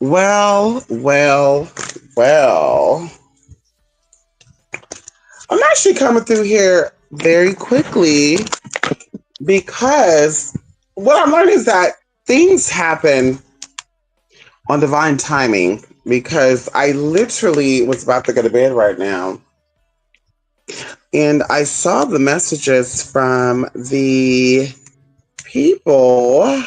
Wow. Well. I'm actually coming through here very quickly because what I'm learning is that things happen on divine timing because I literally was about to go to bed right now and I saw the messages from the people.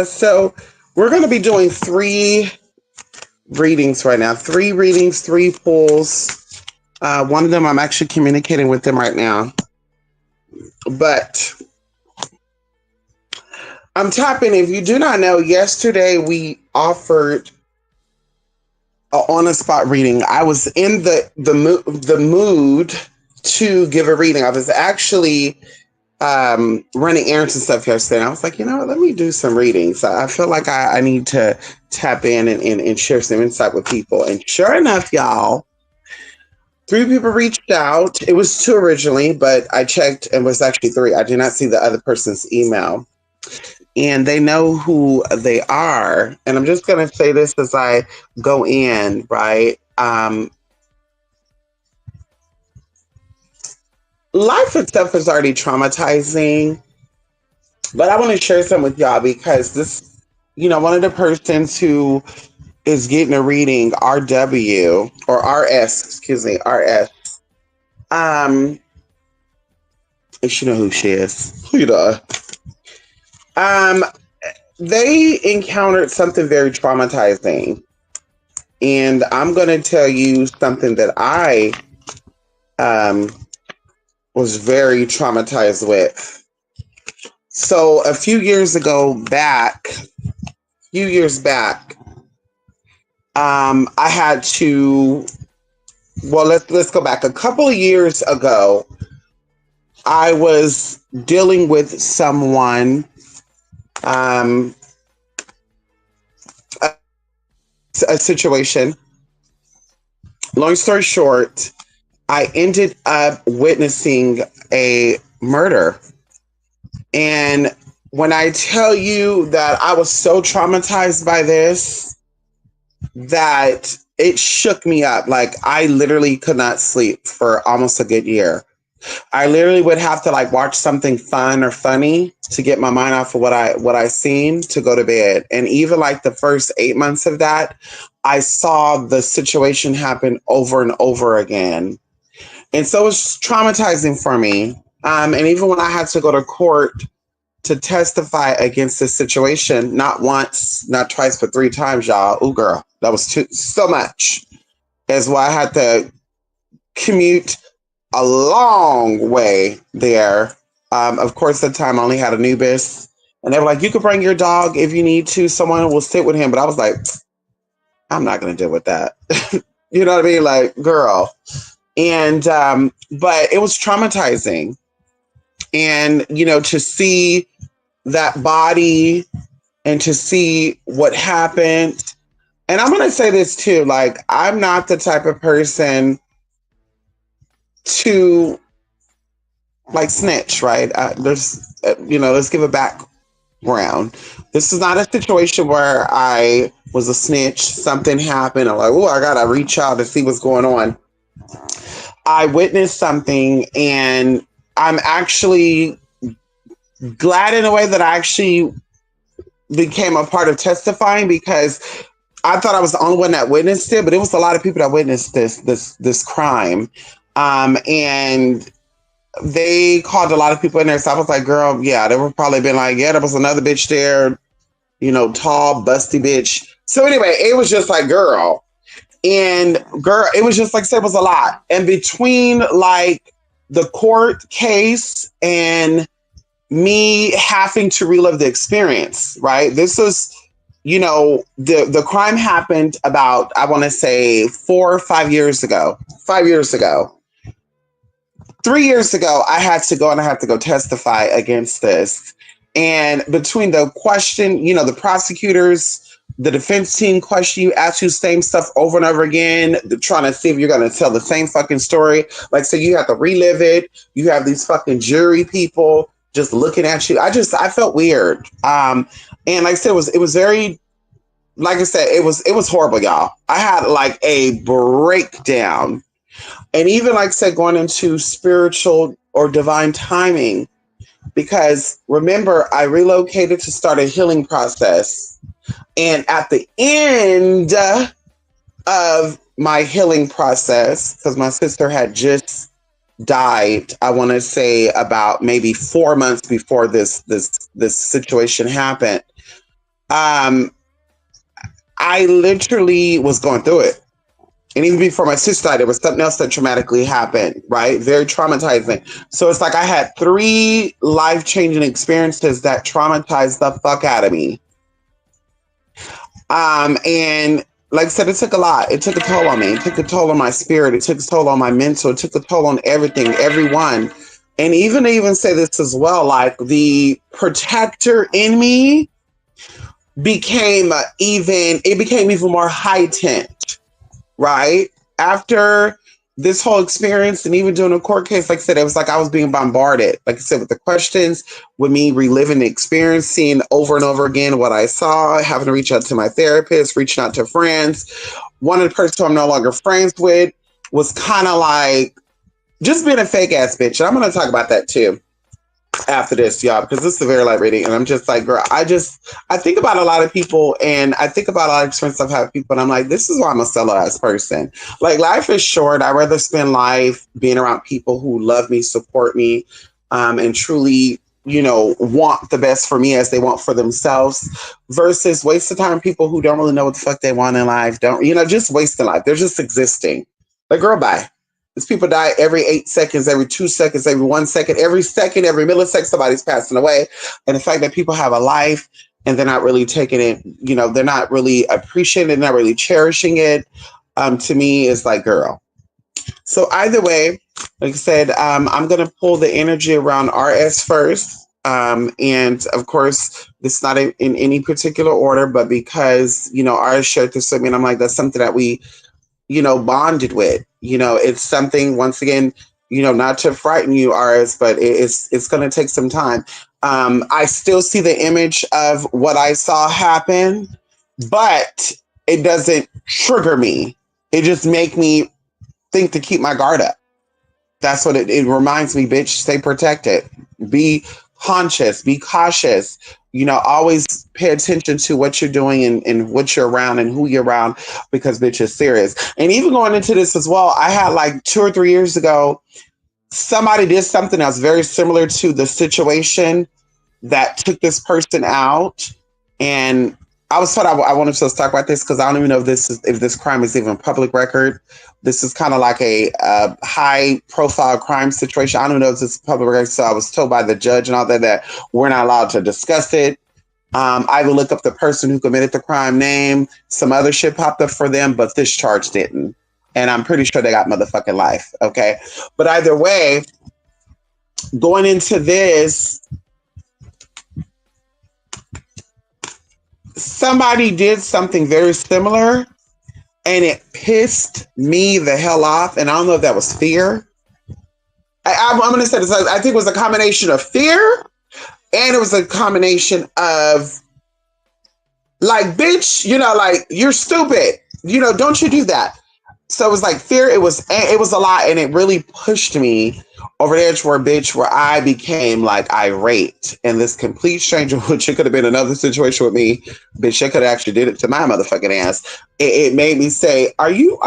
So we're going to be doing 3 readings right now. 3 readings, 3 pulls. One of them, I'm actually communicating with them right now. But I'm tapping. If you do not know, yesterday we offered an on-the-spot reading. I was in the mood to give a reading. I was actually running errands and stuff yesterday. And I was like, you know what, let me do some readings. I feel like I need to tap in and share some insight with people. And sure enough, y'all, 3 people reached out. It was 2 originally, but I checked and it was actually 3. I did not see the other person's email. And they know who they are. And I'm just going to say this as I go in, right? Life itself is already traumatizing, but I want to share some with y'all because this, one of the persons who is getting a reading, RW or RS, excuse me, RS. And she know who she is. Who you know? They encountered something very traumatizing, and I'm going to tell you something that I was very traumatized with. So a few years back, I had to. Well, let's go back. A couple of years ago, I was dealing with someone. A situation. Long story short, I ended up witnessing a murder. And when I tell you that I was so traumatized by this, that it shook me up. Like I literally could not sleep for almost a good year. I literally would have to watch something fun or funny to get my mind off of what I seen to go to bed. And even the first 8 months of that, I saw the situation happen over and over again. And so it's traumatizing for me. And even when I had to go to court to testify against this situation, not once, not twice, but 3 times, y'all. Ooh, girl, that was so much. That's why I had to commute a long way there. Of course, at the time I only had Anubis, and they were like, "You could bring your dog if you need to. Someone will sit with him." But I was like, "I'm not going to deal with that." You know what I mean? Like, girl. And but it was traumatizing, and to see that body and to see what happened. And I'm going to say this too. Like, I'm not the type of person to like snitch, right? Let's give it background. This is not a situation where I was a snitch. Something happened. I'm like, oh, I got to reach out to see what's going on. I witnessed something, and I'm actually glad in a way that I actually became a part of testifying, because I thought I was the only one that witnessed it, but it was a lot of people that witnessed this crime. And they called a lot of people in there. So I was like, girl, yeah, they were probably been like, yeah, there was another bitch there, tall, busty bitch. So anyway, it was just like, girl, it was just like, it was a lot. And between like the court case and me having to relive the experience, right? This was, the crime happened about, I want to say 4 or 5 years ago. 5 years ago. 3 years ago, I had to go testify against this. And between the question, the prosecutors, the defense team question you, ask you the same stuff over and over again, trying to see if you're going to tell the same fucking story. Like, so you have to relive it. You have these fucking jury people just looking at you. I felt weird. And like I said, it was very, like I said, it was horrible, y'all. I had like a breakdown. And even like I said, going into spiritual or divine timing, because remember, I relocated to start a healing process. And at the end of my healing process, because my sister had just died, I want to say about maybe 4 months before this situation happened. I literally was going through it. And even before my sister died, there was something else that traumatically happened, right? Very traumatizing. So it's like I had 3 life-changing experiences that traumatized the fuck out of me. And like I said, it took a lot. It took a toll on me. It took a toll on my spirit. It took a toll on my mental. It took a toll on everything, everyone. And even say this as well, like the protector in me became even more heightened, right? After this whole experience and even doing a court case, like I said, it was like I was being bombarded, like I said, with the questions, with me reliving the experience, seeing over and over again what I saw, having to reach out to my therapist, reaching out to friends. One of the persons who I'm no longer friends with was kind of like just being a fake ass bitch. And I'm going to talk about that too after this, y'all, because this is a very light reading. And I'm just like, girl, I think about a lot of people, and I think about a lot of experience I've had with people, and I'm like, this is why I'm a solo-ass person. Like, life is short. I'd rather spend life being around people who love me, support me, and truly, want the best for me as they want for themselves, versus waste of time people who don't really know what the fuck they want in life. Just wasting life. They're just existing. Like, girl, bye. These people die every 8 seconds, every 2 seconds, every 1 second, every second, every millisecond, somebody's passing away. And the fact that people have a life and they're not really taking it, they're not really appreciating it, not really cherishing it, to me is like, girl. So either way, like I said, I'm going to pull the energy around RS first. And of course, it's not in any particular order, but because, RS shared this with me, and I'm like, that's something that we, bonded with. It's something, once again, not to frighten you, RS, but it's going to take some time. I still see the image of what I saw happen, but it doesn't trigger me. It just make me think to keep my guard up. That's what it reminds me, bitch. Stay protected. Be conscious. Be cautious. Always pay attention to what you're doing and what you're around and who you're around, because bitch is serious. And even going into this as well, I had like 2 or 3 years ago, somebody did something that was very similar to the situation that took this person out. And I was told I wanted to talk about this because I don't even know if this crime is even public record. This is kind of like a high profile crime situation. I don't know if this is public record. So I was told by the judge and all that we're not allowed to discuss it. I will look up the person who committed the crime name. Some other shit popped up for them, but this charge didn't. And I'm pretty sure they got motherfucking life. Okay. But either way, going into this, somebody did something very similar and it pissed me the hell off. And I don't know if that was fear. I'm going to say this. I think it was a combination of fear and it was a combination of like, bitch, like you're stupid. Don't you do that. So it was like fear. It was a lot, and it really pushed me over the edge where I became like irate. And this complete stranger, which it could have been another situation with me, bitch, I could have actually did it to my motherfucking ass. It made me say, "Are you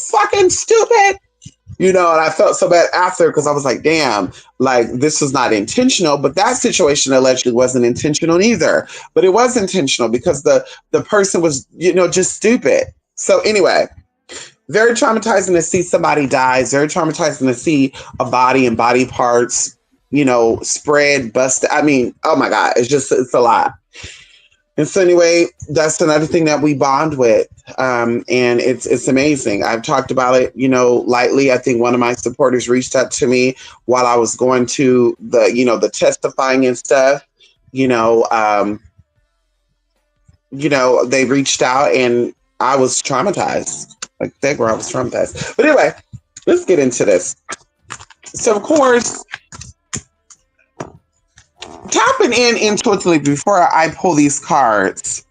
fucking stupid?" And I felt so bad after because I was like, damn, like this was not intentional, but that situation allegedly wasn't intentional either. But it was intentional because the person was, just stupid. So anyway, very traumatizing to see somebody die. It's very traumatizing to see a body and body parts, spread, busted. I mean, oh my God, it's a lot. And so anyway, that's another thing that we bond with. And it's amazing. I've talked about it, lightly. I think one of my supporters reached out to me while I was going to the testifying and stuff, they reached out and I was traumatized. Like that girl, I was traumatized. But anyway, let's get into this. So of course, tapping in intuitively before I pull these cards,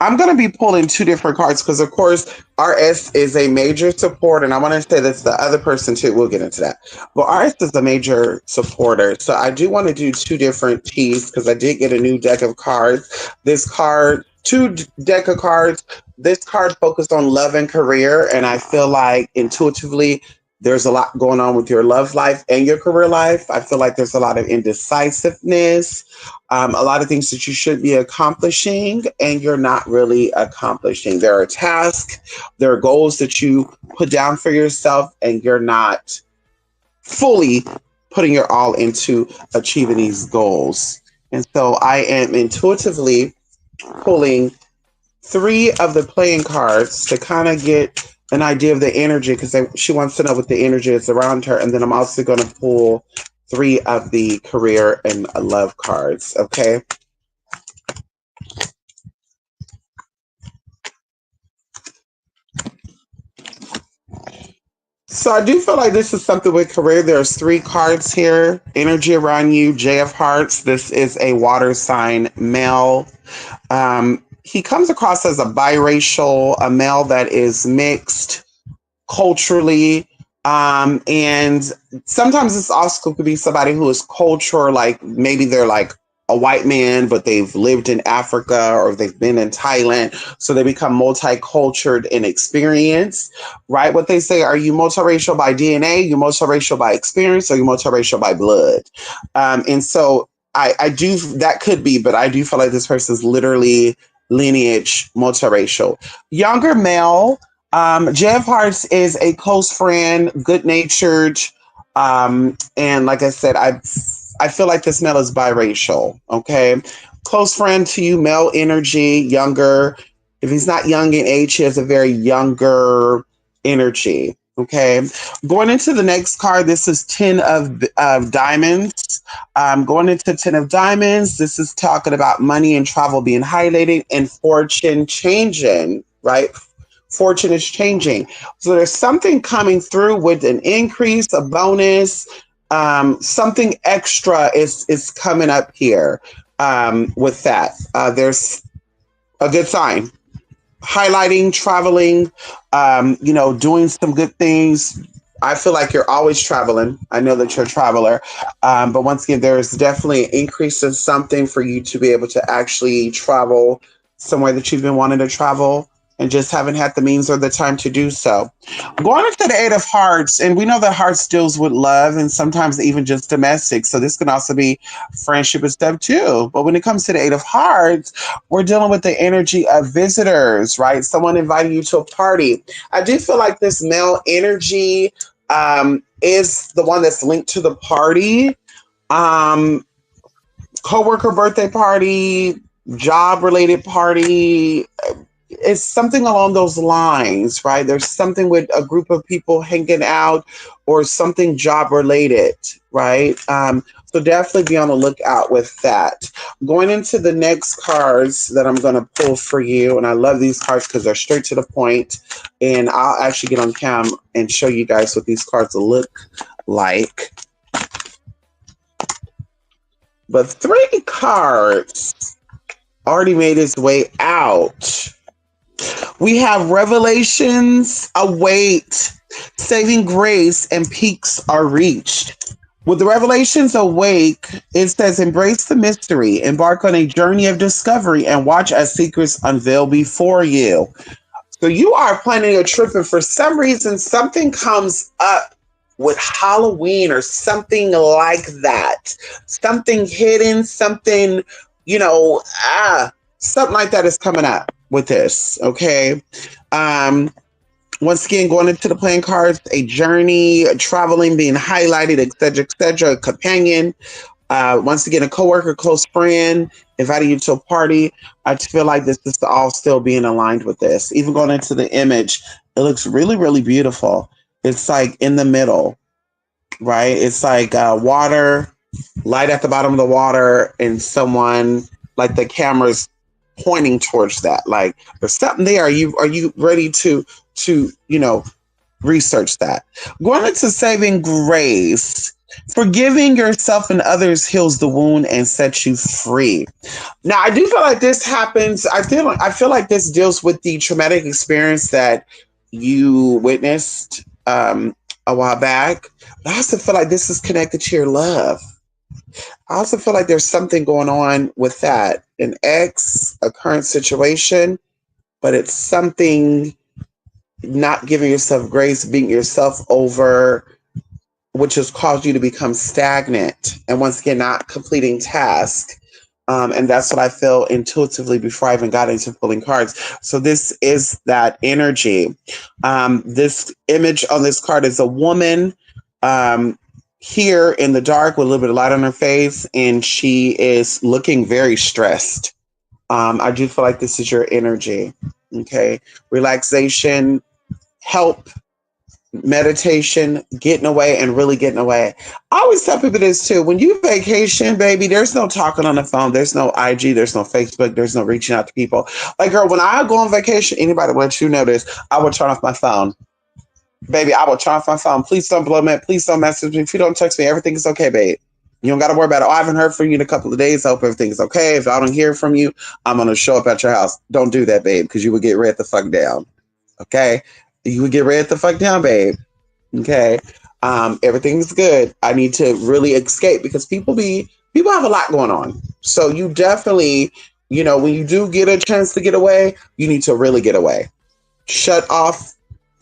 I'm going to be pulling two different cards because, of course, RS is a major support. And I want to say that's the other person too. We'll get into that. But RS is a major supporter. So I do want to do two different teas because I did get a new deck of cards. This card, two deck of cards. This card focused on love and career. And I feel like intuitively, there's a lot going on with your love life and your career life. I feel like there's a lot of indecisiveness, a lot of things that you should be accomplishing and you're not really accomplishing. There are tasks, there are goals that you put down for yourself and you're not fully putting your all into achieving these goals. And so I am intuitively pulling three of the playing cards to kind of get an idea of the energy because she wants to know what the energy is around her. And then I'm also going to pull three of the career and love cards. Okay. So I do feel like this is something with career. There's three cards here. Energy around you, J of Hearts. This is a water sign male. He comes across as a biracial, a male that is mixed culturally. And sometimes this also could be somebody who is cultural, like maybe they're like a white man, but they've lived in Africa or they've been in Thailand. So they become multicultural in experience, right? What they say, are you multiracial by DNA? You multiracial by experience or you multiracial by blood? And so I do, that could be, but I do feel like this person is literally lineage multiracial. Younger male, Jeff Hearts is a close friend, good natured. And like I said, I feel like this male is biracial. Okay. Close friend to you, male energy, younger. If he's not young in age, he has a very younger energy. Okay. Going into the next card, this is 10 of diamonds. Going into 10 of diamonds, this is talking about money and travel being highlighted and fortune changing, right? Fortune is changing. So there's something coming through with an increase, a bonus, something extra is coming up here with that. There's a good sign. Highlighting, traveling, doing some good things. I feel like you're always traveling. I know that you're a traveler. But once again, there's definitely an increase in something for you to be able to actually travel somewhere that you've been wanting to travel and just haven't had the means or the time to do so. Going into the 8 of Hearts, and we know that Hearts deals with love and sometimes even just domestic. So this can also be friendship and stuff too. But when it comes to the 8 of Hearts, we're dealing with the energy of visitors, right? Someone inviting you to a party. I do feel like this male energy is the one that's linked to the party. Coworker birthday party, job related party. it's something along those lines, right? There's something with a group of people hanging out or something job related, right? So definitely be on the lookout with that. Going into the next cards that I'm going to pull for you, and I love these cards because they're straight to the point, and I'll actually get on cam and show you guys what these cards look like. But three cards already made its way out. We have revelations await, saving grace, and peaks are reached. With the revelations awake, it says, embrace the mystery, embark on a journey of discovery, and watch as secrets unveil before you. So you are planning a trip, and for some reason, something comes up with Halloween or something like that. Something hidden, something, something like that is coming up with this, okay? Once again, going into the playing cards, a journey, traveling, being highlighted, etc., a companion. Once again, a coworker, close friend, inviting you to a party. I just feel like this is all still being aligned with this. Even going into the image, it looks really, really beautiful. It's like in the middle, right? It's like water, light at the bottom of the water, and someone, like the camera's pointing towards that. Like there's something there. Are you ready to research that? Going into saving grace, forgiving yourself and others heals the wound and sets you free. Now, I do feel like this happens. I feel like this deals with the traumatic experience that you witnessed a while back. But I also feel like this is connected to your love. I also feel like there's something going on with that. An ex, a current situation, but it's something not giving yourself grace, beating yourself over, which has caused you to become stagnant and once again not completing tasks. And that's what I feel intuitively before I even got into pulling cards. So this is that energy. This image on this card is a woman here in the dark with a little bit of light on her face, and she is looking very stressed. I do feel like this is your energy. Okay. Relaxation, help, meditation, getting away, and really getting away. I always tell people this too. When you vacation, baby, there's no talking on the phone. There's no IG. There's no Facebook. There's no reaching out to people. Like, girl, when I go on vacation, anybody let you know this, I would turn off my phone. Baby, I will turn off my phone. Please don't blow me. Please don't message me. If you don't text me, everything is okay, babe. You don't got to worry about it. Oh, I haven't heard from you in a couple of days. I hope everything is okay. If I don't hear from you, I'm going to show up at your house. Don't do that, babe, because you would get read the fuck down. Okay? You would get read the fuck down, babe. Okay? Everything's good. I need to really escape because people have a lot going on. So you definitely, when you do get a chance to get away, you need to really get away. Shut off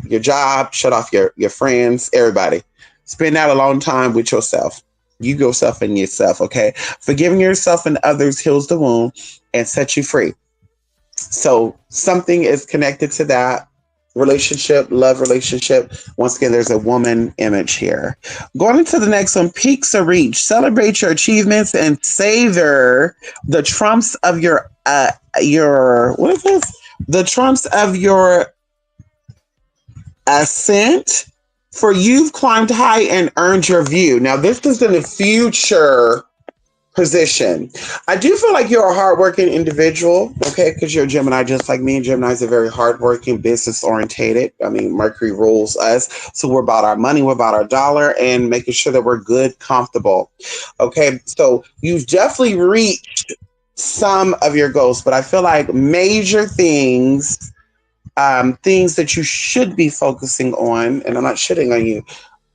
your job, shut off your friends, everybody. Spend that alone time with yourself. You yourself and yourself, okay? Forgiving yourself and others heals the wound and sets you free. So something is connected to that relationship, love relationship. Once again, there's a woman image here. Going into the next one, peaks are reached. Celebrate your achievements and savor the trumps of your what is this? The trumps of your ascent, for you've climbed high and earned your view. Now, this is in the future position. I do feel like you're a hardworking individual, okay, because you're a Gemini just like me, and Geminis are very hardworking, business orientated. I mean, Mercury rules us, so we're about our money, we're about our dollar, and making sure that we're good, comfortable. Okay, so you've definitely reached some of your goals, but I feel like major things that you should be focusing on, and I'm not shitting on you,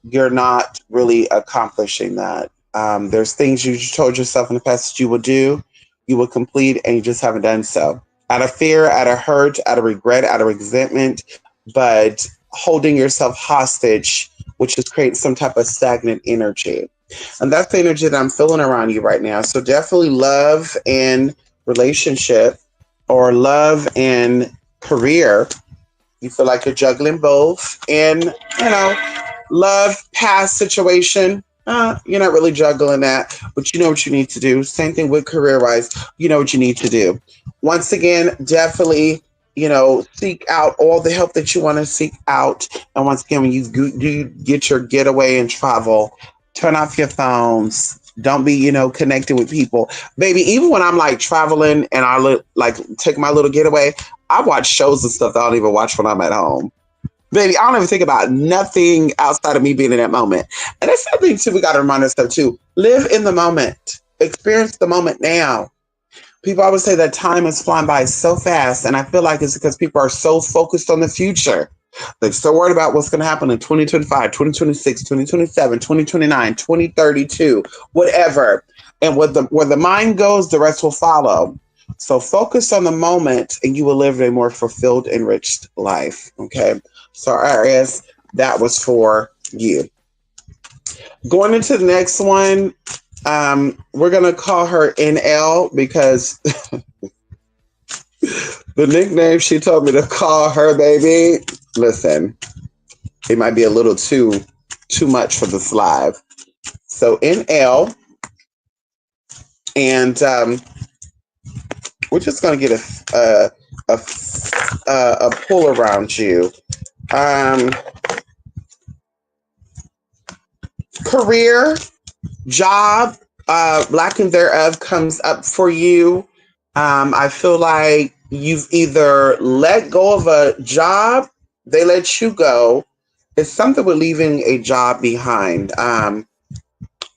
you're not really accomplishing that. There's things you told yourself in the past that you will do, you will complete, and you just haven't done so. Out of fear, out of hurt, out of regret, out of resentment, but holding yourself hostage, which is creating some type of stagnant energy. And that's the energy that I'm feeling around you right now. So definitely love and relationship, or love and career. You feel like you're juggling both. And, love, past situation, you're not really juggling that, but you know what you need to do. Same thing with career-wise. You know what you need to do. Once again, definitely seek out all the help that you want to seek out. And once again, when you get your getaway and travel, turn off your phones. Don't be, connected with people. Baby, even when I'm like traveling and like take my little getaway, I watch shows and stuff that I don't even watch when I'm at home. Baby, I don't even think about nothing outside of me being in that moment. And that's something too we gotta remind ourselves too. Live in the moment. Experience the moment now. People always say that time is flying by so fast, and I feel like it's because people are so focused on the future. They're so worried about what's going to happen in 2025, 2026, 2027, 2029, 2032, whatever. And where the mind goes, the rest will follow. So focus on the moment, and you will live a more fulfilled, enriched life. Okay. So, Aries, that was for you. Going into the next one, we're gonna call her NL because the nickname she told me to call her, baby. Listen, it might be a little too much for this live. So NL, and we're just gonna get a pull around you. Career, job, lack and thereof comes up for you. I feel like you've either let go of a job, they let you go. It's something with leaving a job behind.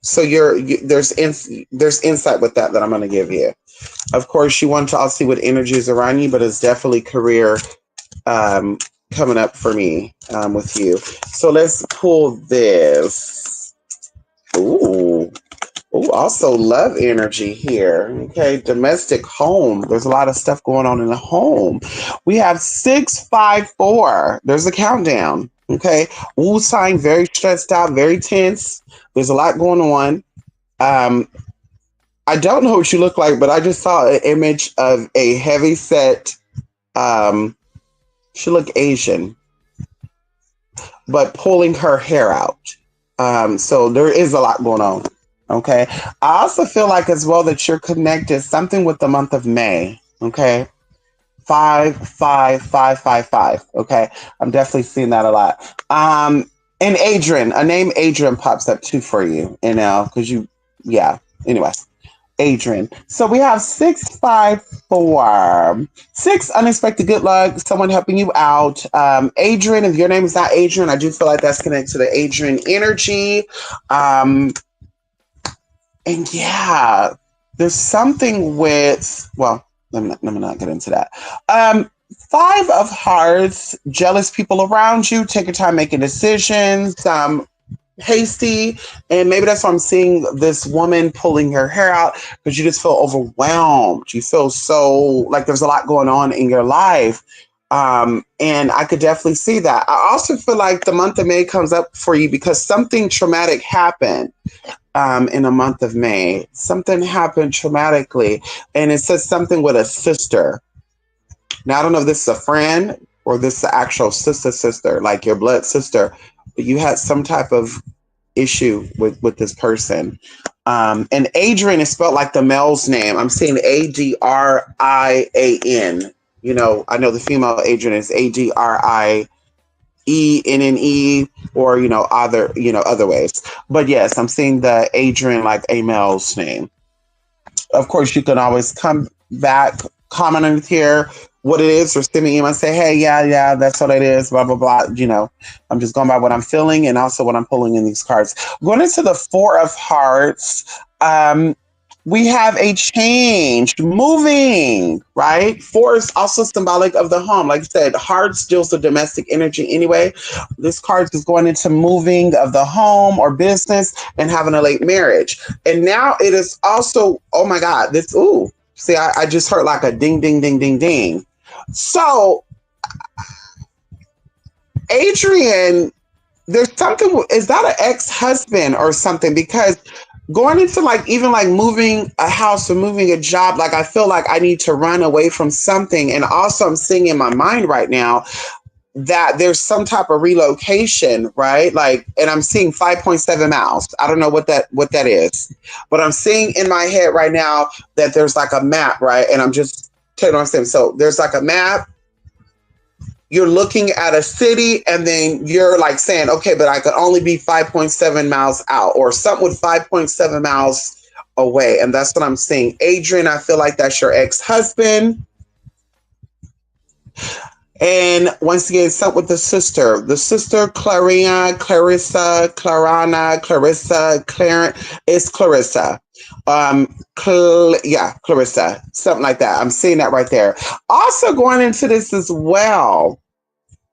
So there's insight with that I'm going to give you. Of course, you want to all see what energy is around you, but it's definitely career coming up for me with you. So let's pull this. Ooh, also love energy here. Okay, domestic home. There's a lot of stuff going on in the home. We have 654. There's a countdown. Okay, Wu sign, very stressed out, very tense. There's a lot going on. I don't know what you look like, but I just saw an image of a heavy set. She looked Asian, but pulling her hair out. So there is a lot going on. Okay. I also feel like as well that you're connected something with the month of May. Okay. 55555. Okay. I'm definitely seeing that a lot. And Adrian, a name Adrian pops up too for you, because anyway. Adrian. So we have 654. 6 unexpected good luck, someone helping you out. Adrian, if your name is not Adrian, I do feel like that's connected to the Adrian energy. And yeah, there's something with, well, let me not get into that. 5 of hearts, jealous people around you, take your time making decisions, hasty, and maybe that's why I'm seeing this woman pulling her hair out, because you just feel overwhelmed. You feel so like there's a lot going on in your life. And I could definitely see that. I also feel like the month of May comes up for you because something traumatic happened. In the month of May, something happened traumatically, and it says something with a sister. Now, I don't know if this is a friend or this is the actual sister, like your blood sister, but you had some type of issue with this person. And Adrian is spelled like the male's name. I'm seeing Adrian. I know the female Adrian is Adrienne, or other ways. But yes, I'm seeing the Adrian like a male's name. Of course, you can always come back, comment on here what it is, or send me an email and say, hey, yeah, that's what it is, blah, blah, blah. I'm just going by what I'm feeling and also what I'm pulling in these cards. Going into the 4 of hearts, we have a change, moving, right? 4 is also symbolic of the home. Like I said, hearts deals with domestic energy anyway. This card is going into moving of the home or business and having a late marriage. And now it is also, oh my God, see, I just heard like a ding, ding, ding, ding, ding. So, Adrian, there's something, is that an ex-husband or something? Because going into even moving a house or moving a job, like I feel like I need to run away from something. And also I'm seeing in my mind right now that there's some type of relocation, right? And I'm seeing 5.7 miles. I don't know what that is, but I'm seeing in my head right now that there's like a map, right? And I'm just telling you what I'm saying. So there's like a map, you're looking at a city and then you're like saying, okay, but I could only be 5.7 miles out or something with 5.7 miles away. And that's what I'm seeing. Adrian, I feel like that's your ex-husband. And once again, something with the sister. The sister, Clarina, Clarissa, Clarana, Clarissa, Clarence. It's Clarissa. Yeah, Clarissa. Something like that. I'm seeing that right there. Also going into this as well.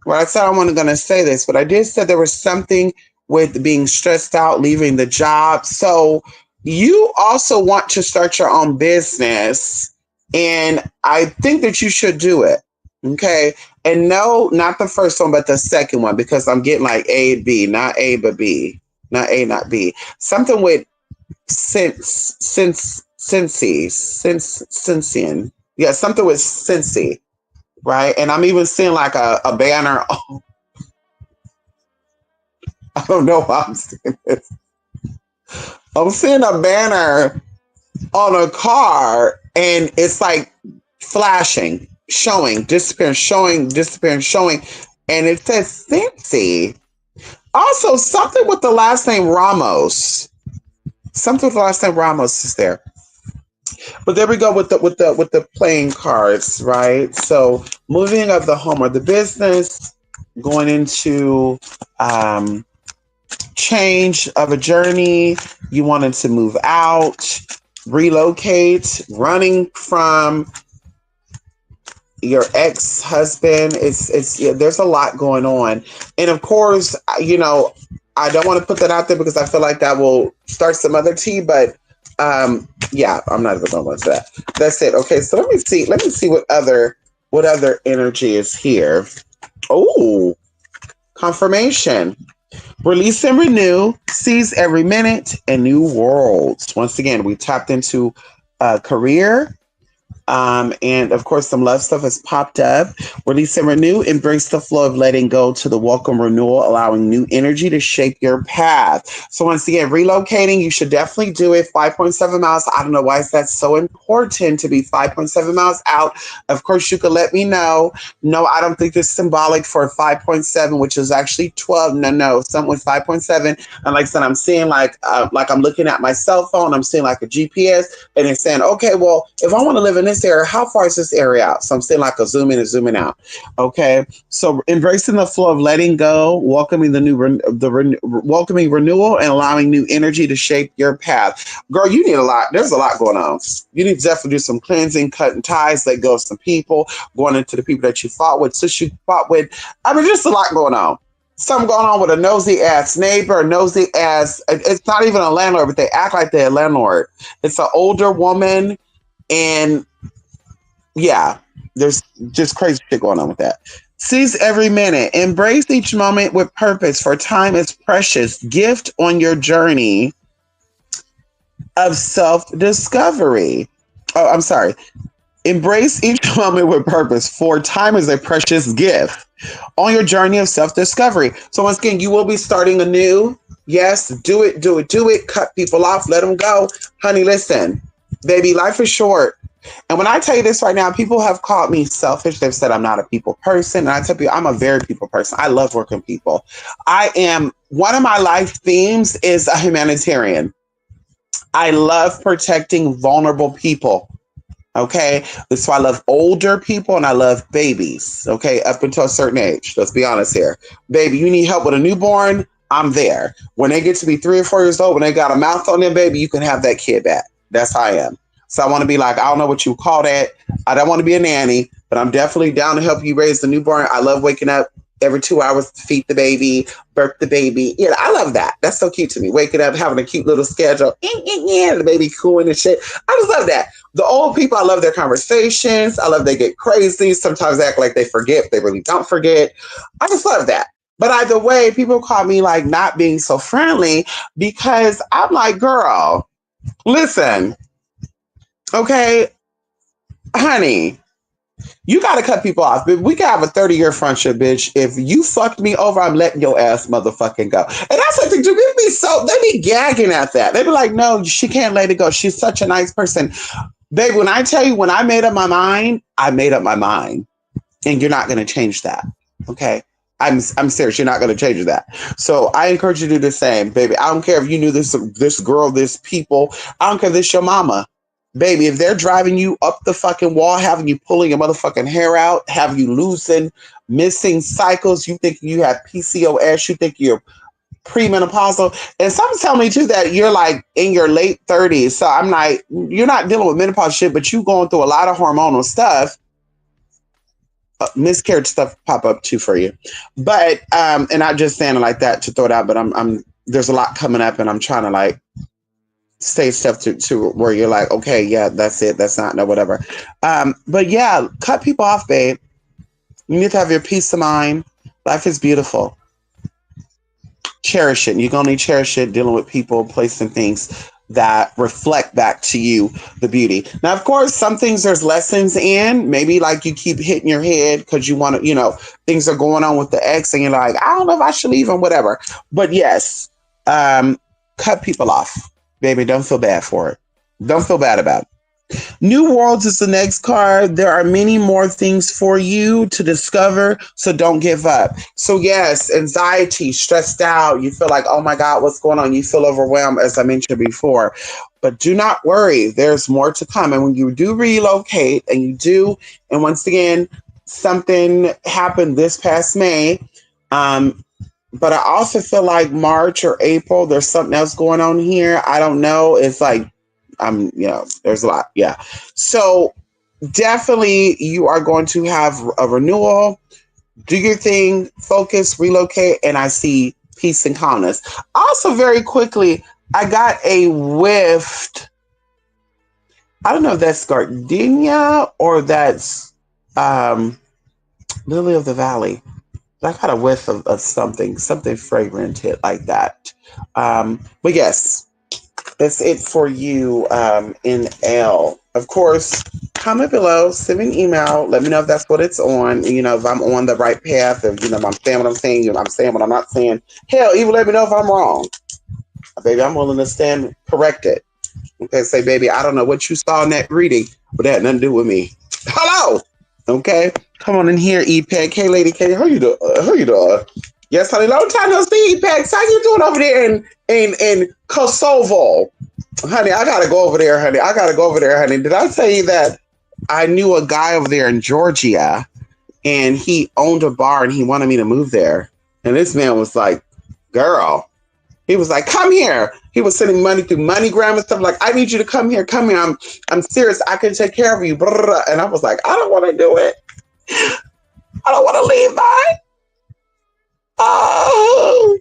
Well, I said I wasn't going to say this, but I did say there was something with being stressed out, leaving the job. So you also want to start your own business. And I think that you should do it. Okay. And no, not the first one, but the second one, because I'm getting like A and B, not A, but B, not A, not B. Something with Sensian. Yeah, something with Sensi, right? And I'm even seeing like a banner. Oh, I don't know why I'm seeing this. I'm seeing a banner on a car and it's like flashing, showing, disappearing, showing, disappearing, showing. And it says Cincy. Also, something with the last name Ramos. Something with the last name Ramos is there. But there we go with the playing cards, right? So moving of the home or the business, going into change of a journey. You wanted to move out, relocate, running from your ex-husband. It's yeah, there's a lot going on. And of course, you know, I don't want to put that out there because I feel like that will start some other tea, but yeah, I'm not even going to go into that. That's it. Okay, so let me see what other energy is here. Oh, confirmation. Release and renew, seize every minute, and new worlds. Once again, we tapped into career. And of course, some love stuff has popped up. Release and renew, embrace the flow of letting go to the welcome renewal, allowing new energy to shape your path. So once again, relocating, you should definitely do it. 5.7 miles. I don't know why that's so important to be 5.7 miles out. Of course, you could let me know. No, I don't think this is symbolic for 5.7, which is actually 12. No, something with 5.7. And like I said, I'm seeing like I'm looking at my cell phone. I'm seeing like a GPS and it's saying, okay, well, if I want to live in this area, how far is this area out? So I'm saying like a zoom in and zooming out. Okay, so embracing the flow of letting go, welcoming welcoming renewal, and allowing new energy to shape your path. Girl, you need a lot. There's a lot going on. You need to definitely do some cleansing, cutting ties, let go of some people, going into the people that you fought with, since you fought with. I mean, just a lot going on. Something going on with a nosy ass neighbor, nosy ass. It's not even a landlord, but they act like they're a landlord. It's an older woman, and yeah, there's just crazy shit going on with that. Seize every minute. Embrace each moment with purpose, for time is precious. Gift on your journey of self-discovery. Oh, I'm sorry. Embrace each moment with purpose, for time is a precious gift on your journey of self-discovery. So once again, you will be starting anew. Yes, do it. Cut people off. Let them go. Honey, listen, baby, life is short. And when I tell you this right now, people have called me selfish. They've said I'm not a people person. And I tell you, I'm a very people person. I love working with people. One of my life themes is a humanitarian. I love protecting vulnerable people. Okay. So I love older people and I love babies. Okay. Up until a certain age. Let's be honest here. Baby, you need help with a newborn? I'm there. When they get to be 3 or 4 years old, when they got a mouth on them, baby, you can have that kid back. That's how I am. So I want to be like, I don't know what you call that. I don't want to be a nanny, but I'm definitely down to help you raise the newborn. I love waking up every 2 hours to feed the baby, birth the baby. Yeah, I love that. That's so cute to me. Waking up, having a cute little schedule. The baby cooing and shit. I just love that. The old people, I love their conversations. I love they get crazy. Sometimes they act like they forget, but they really don't forget. I just love that. But either way, people call me like not being so friendly because I'm like, girl, listen. Okay, honey, you got to cut people off. We can have a 30-year friendship, bitch. If you fucked me over, I'm letting your ass motherfucking go. And that's what they do. They be gagging at that. They be like, no, she can't let it go. She's such a nice person. Babe, when I tell you, when I made up my mind, I made up my mind. And you're not going to change that. Okay. I'm serious. You're not going to change that. So I encourage you to do the same, baby. I don't care if you knew this girl, this people. I don't care if this your mama, baby. If they're driving you up the fucking wall, having you pulling your motherfucking hair out, having you losing, missing cycles, you think you have PCOS, you think you're premenopausal, and some tell me too that you're like in your late 30s. So I'm like, you're not dealing with menopause shit, but you going through a lot of hormonal stuff. Miscarriage stuff pop up too for you, but and not just saying it like that to throw it out, but I'm there's a lot coming up, and I'm trying to like say stuff to where you're like, okay, yeah, that's it, that's not no whatever. But yeah, cut people off, babe. You need to have your peace of mind. Life is beautiful. Cherish it. You're gonna need to cherish it dealing with people, places, and things that reflect back to you the beauty. Now, of course, some things there's lessons in. Maybe like you keep hitting your head because you want to, things are going on with the ex, and you're like, I don't know if I should leave him, whatever. But yes, cut people off, baby. Don't feel bad for it. Don't feel bad about it. New Worlds is the next card. There are many more things for you to discover, so don't give up. So yes, anxiety, stressed out, you feel like, oh my God, what's going on? You feel overwhelmed, as I mentioned before. But do not worry, there's more to come. And when you do relocate, and once again, something happened this past May, but I also feel like March or April, there's something else going on here. I don't know. It's like, there's a lot. Yeah. So definitely you are going to have a renewal, do your thing, focus, relocate. And I see peace and calmness. Also, very quickly, I got a whiff. I don't know if that's gardenia or that's lily of the valley. I got a whiff of something fragrant hit like that. But yes, that's it for you in L. Of course, comment below, send me an email. Let me know if that's what it's on. If I'm on the right path, if I'm saying what I'm saying, I'm saying what I'm not saying. Hell, even let me know if I'm wrong. Baby, I'm willing to stand corrected. Okay, say, baby, I don't know what you saw in that reading, but that had nothing to do with me. Hello! Okay, come on in here, E-Peg. Hey, Lady K, how you doing? Yes, honey, long time no see, E-Peg. How you doing over there in Kosovo? Honey, I gotta go over there, honey. Did I tell you that I knew a guy over there in Georgia, and he owned a bar, and he wanted me to move there? And this man was like, girl. He was like, come here. He was sending money through MoneyGram and stuff. Like, I need you to come here. Come here. I'm serious. I can take care of you. And I was like, I don't want to do it. I don't want to leave mine. Oh.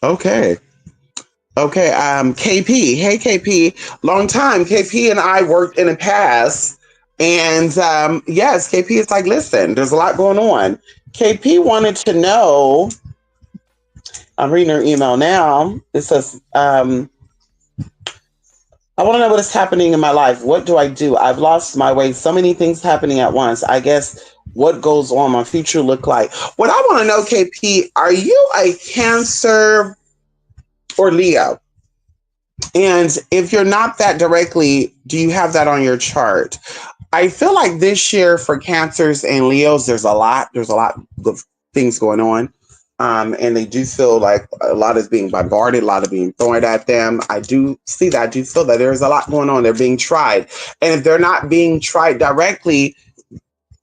Okay. Okay. KP. Hey, KP. Long time. KP and I worked in the past. And yes, KP is like, listen, there's a lot going on. KP wanted to know, I'm reading her email now. It says, I want to know what is happening in my life. What do I do? I've lost my way. So many things happening at once. I guess what goes on my future look like. What I want to know, KP, are you a Cancer or Leo? And if you're not that directly, do you have that on your chart? I feel like this year for Cancers and Leos, there's a lot of things going on. And they do feel like a lot is being bombarded, a lot is being thrown at them. I do see that. I do feel that there's a lot going on. They're being tried. And if they're not being tried directly,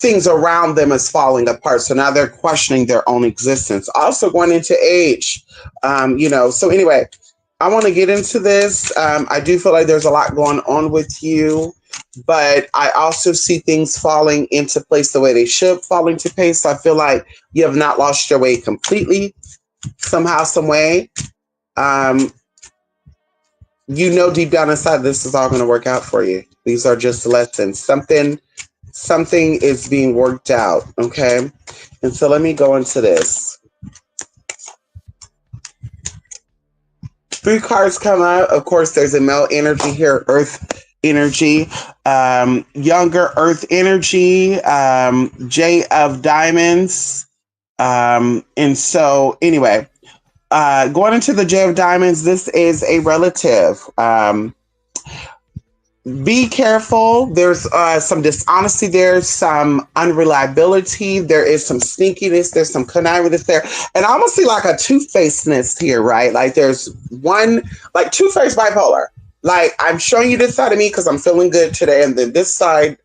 things around them is falling apart. So now they're questioning their own existence. Also going into age, So anyway, I want to get into this. I do feel like there's a lot going on with you. But I also see things falling into place the way they should fall into place. So I feel like you have not lost your way completely, somehow, some way. Deep down inside, this is all going to work out for you. These are just lessons. Something is being worked out, okay? And so let me go into this. 3 cards come out. Of course, there's a male energy here, Earth energy, younger Earth energy, J of Diamonds. And so anyway, going into the J of Diamonds, this is a relative. Be careful. There's some dishonesty. There's some unreliability. There is some sneakiness. There's some connivangness there. And I almost see like a two-facedness here, right? Like there's one, like two-faced bipolar. Like I'm showing you this side of me because I'm feeling good today. And then this side,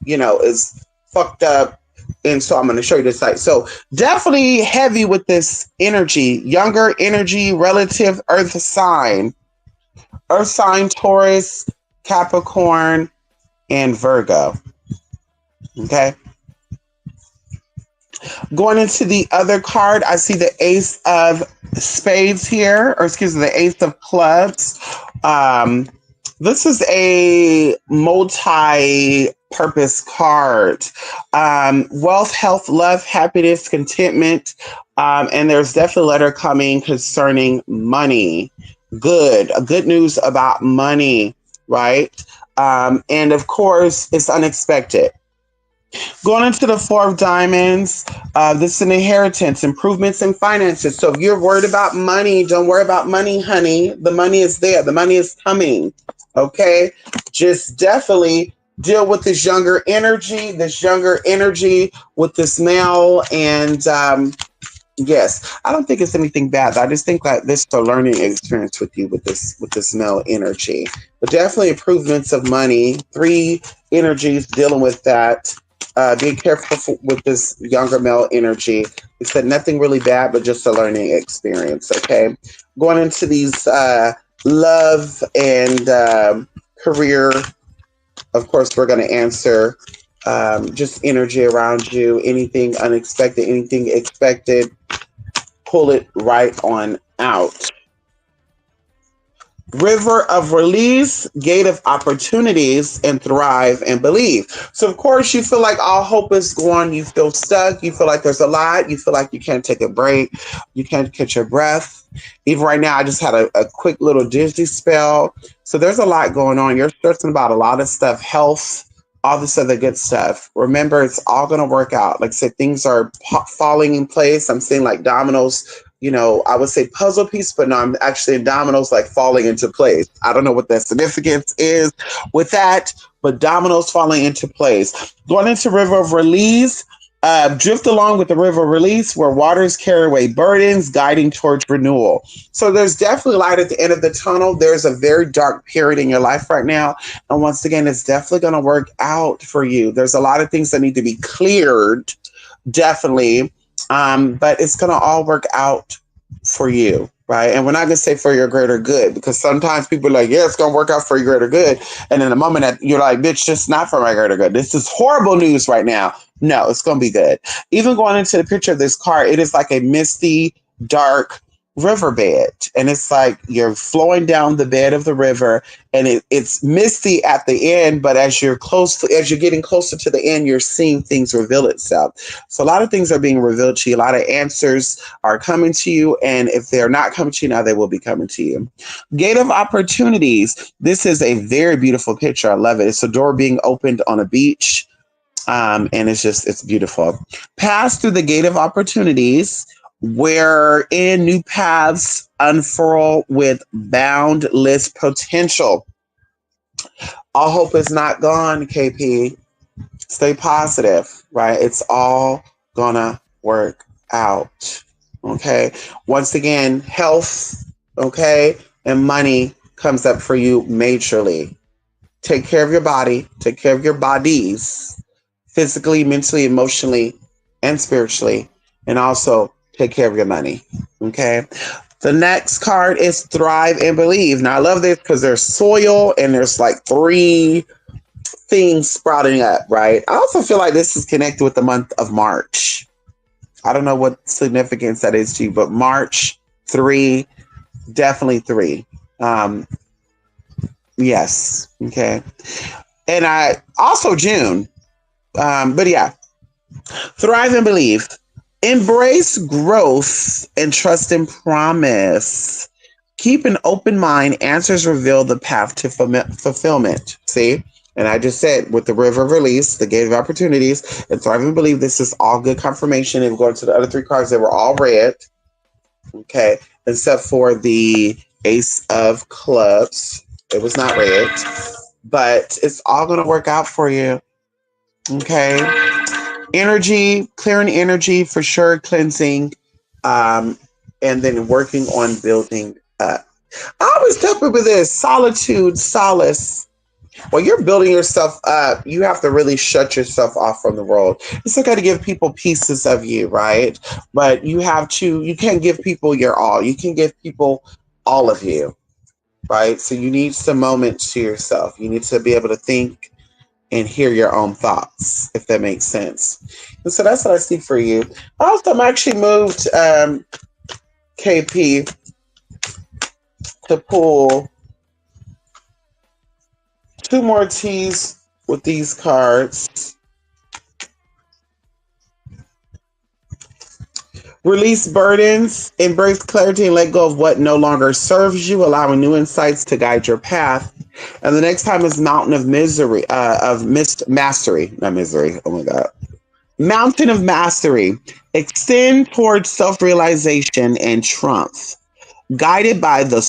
is fucked up. And so I'm going to show you this side. So definitely heavy with this energy, younger energy, relative earth sign, Taurus, Capricorn, and Virgo. Okay. Going into the other card, I see the Ace of Spades here, or excuse me, the Ace of Clubs. This is a multi-purpose card. Wealth, health, love, happiness, contentment. And there's definitely a letter coming concerning money. Good news about money, right? And of course, it's unexpected. Going into the Four of Diamonds, this is an inheritance, improvements in finances. So if you're worried about money, don't worry about money, honey. The money is there. The money is coming. Okay? Just definitely deal with this younger energy with this male. And yes, I don't think it's anything bad. I just think that this is a learning experience with you with this male energy. But definitely improvements of money. 3 energies dealing with that. Be careful with this younger male energy. It said nothing really bad, but just a learning experience. Okay, going into these love and career. Of course, we're going to answer just energy around you. Anything unexpected, anything expected. Pull it right on out. River of Release, Gate of Opportunities, and Thrive and Believe. So, of course, you feel like all hope is gone. You feel stuck. You feel like there's a lot. You feel like you can't take a break. You can't catch your breath. Even right now, I just had a quick little dizzy spell. So there's a lot going on. You're stressing about a lot of stuff, health, all this other good stuff. Remember, it's all going to work out. Like I said, things are falling in place. I'm seeing like dominoes. I would say puzzle piece, but no, I'm actually in dominoes like falling into place. I don't know what that significance is with that, but dominoes falling into place. Going into River of Release, drift along with the River of Release where waters carry away burdens, guiding towards renewal. So there's definitely light at the end of the tunnel. There's a very dark period in your life right now. And once again, it's definitely going to work out for you. There's a lot of things that need to be cleared, definitely. But it's going to all work out for you, right? And we're not going to say for your greater good, because sometimes people are like, yeah, it's going to work out for your greater good. And in the moment that you're like, bitch, just not for my greater good. This is horrible news right now. No, it's going to be good. Even going into the picture of this car, it is like a misty, dark riverbed. And it's like you're flowing down the bed of the river, and it's misty at the end, but as you're getting closer to the end, you're seeing things reveal itself. So a lot of things are being revealed to you. A lot of answers are coming to you, and if they're not coming to you now, they will be coming to you. Gate of Opportunities. This is a very beautiful picture. I love it. It's a door being opened on a beach. And it's beautiful. Pass through the Gate of Opportunities, wherein new paths unfurl with boundless potential. All hope is not gone, KP. Stay positive, right? It's all gonna work out. Okay. Once again, health, okay, and money comes up for you majorly. Take care of your body, take care of your bodies, physically, mentally, emotionally, and spiritually, and also take care of your money. Okay. The next card is Thrive and Believe. Now I love this because there's soil and there's like 3 things sprouting up, right? I also feel like this is connected with the month of March. I don't know what significance that is to you, but March 3, definitely 3. Yes. Okay. And I also June. But yeah, Thrive and Believe. Embrace growth and trust and promise. Keep an open mind. Answers reveal the path to fulfillment. See? And I just said with the River of Release, the Gate of Opportunities, and Thrive and Believe, this is all good confirmation. If we go to the other 3 cards, they were all red. Okay. Except for the Ace of Clubs. It was not red. but it's all going to work out for you. Okay. Energy, clearing energy for sure, cleansing, um, and then working on building up. I always tell people this: solitude, solace. When you're building yourself up, you have to really shut yourself off from the world. It's okay to give people pieces of you, right? But you can't give people your all. You can give people all of you, right? So you need some moments to yourself. You need to be able to think and hear your own thoughts, if that makes sense. And so that's what I see for you. Also, I'm actually moved KP to pull two more T's with these cards. Release burdens, embrace clarity, and let go of what no longer serves you, allowing new insights to guide your path. And the next time is Mountain of Misery, Mastery, not misery. Oh my God. Mountain of Mastery. Extend towards self-realization and triumph, guided by the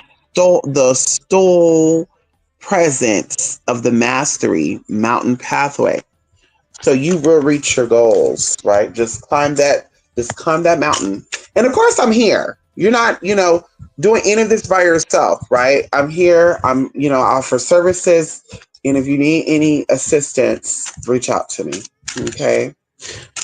soul presence of the mastery mountain pathway. So you will reach your goals, right? Just climb that mountain. And of course I'm here. You're not, doing any of this by yourself, right? I'm here. I offer services. And if you need any assistance, reach out to me. Okay.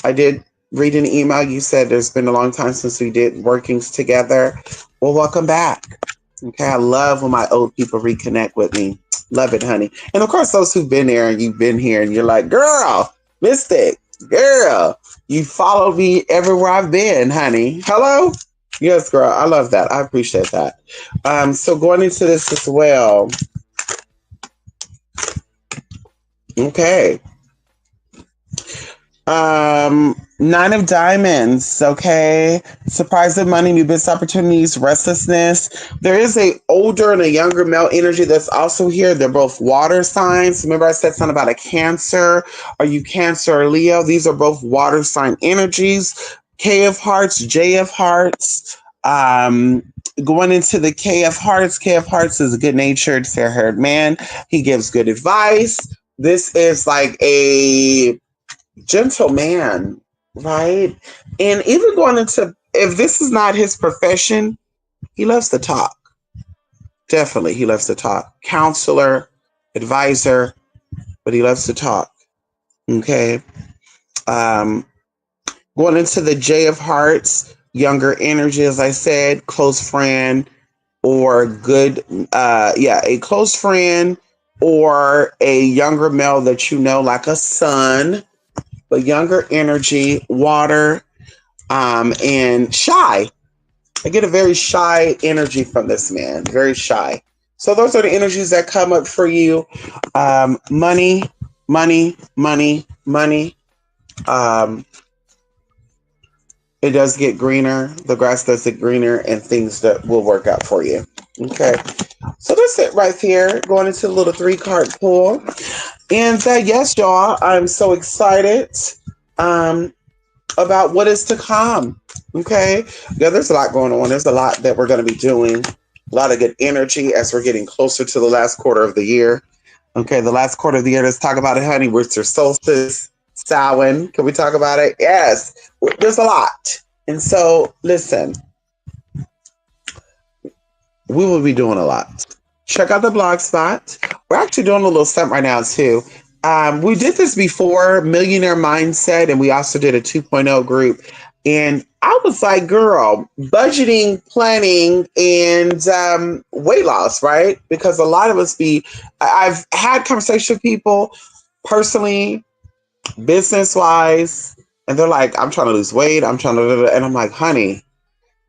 I did read an email. You said there's been a long time since we did workings together. Well, welcome back. Okay. I love when my old people reconnect with me. Love it, honey. And of course, those who've been there and you've been here and you're like, girl, Mystic, girl, you followed me everywhere I've been, honey. Hello? Yes, girl. I love that. I appreciate that. So going into this as well. Okay. Nine of Diamonds. Okay. Surprise of money, new business opportunities, restlessness. There is a older and a younger male energy that's also here. They're both water signs. Remember I said something about a Cancer. Are you Cancer or Leo? These are both water sign energies. K of Hearts, J of Hearts. Going into the K of Hearts is a good-natured, fair-haired man. He gives good advice. This is like a gentle man, right? And even going into, if this is not his profession, he loves to talk. Definitely, he loves to talk. Counselor, advisor, but he loves to talk. Okay. Going into the J of Hearts, younger energy, as I said, close friend or a close friend or a younger male that you know, like a son, but younger energy, water, and shy. I get a very shy energy from this man, very shy. So those are the energies that come up for you. Money, money, money, money. It does get greener. The grass does get greener, and things that will work out for you. Okay. So that's it right here. Going into a little 3-card pull. And yes, y'all, I'm so excited about what is to come. Okay. Yeah, there's a lot going on. There's a lot that we're going to be doing. A lot of good energy as we're getting closer to the last quarter of the year. Okay. The last quarter of the year. Let's talk about it, honey. Winter solstice, Samhain. Can we talk about it? Yes. There's a lot. And so, listen, we will be doing a lot. Check out the blog spot. We're actually doing a little something right now, too. We did this before, Millionaire Mindset, and we also did a 2.0 group. And I was like, girl, budgeting, planning, and weight loss, right? Because a lot of us I've had conversations with people personally, business-wise, and they're like, I'm trying to lose weight. And I'm like, honey,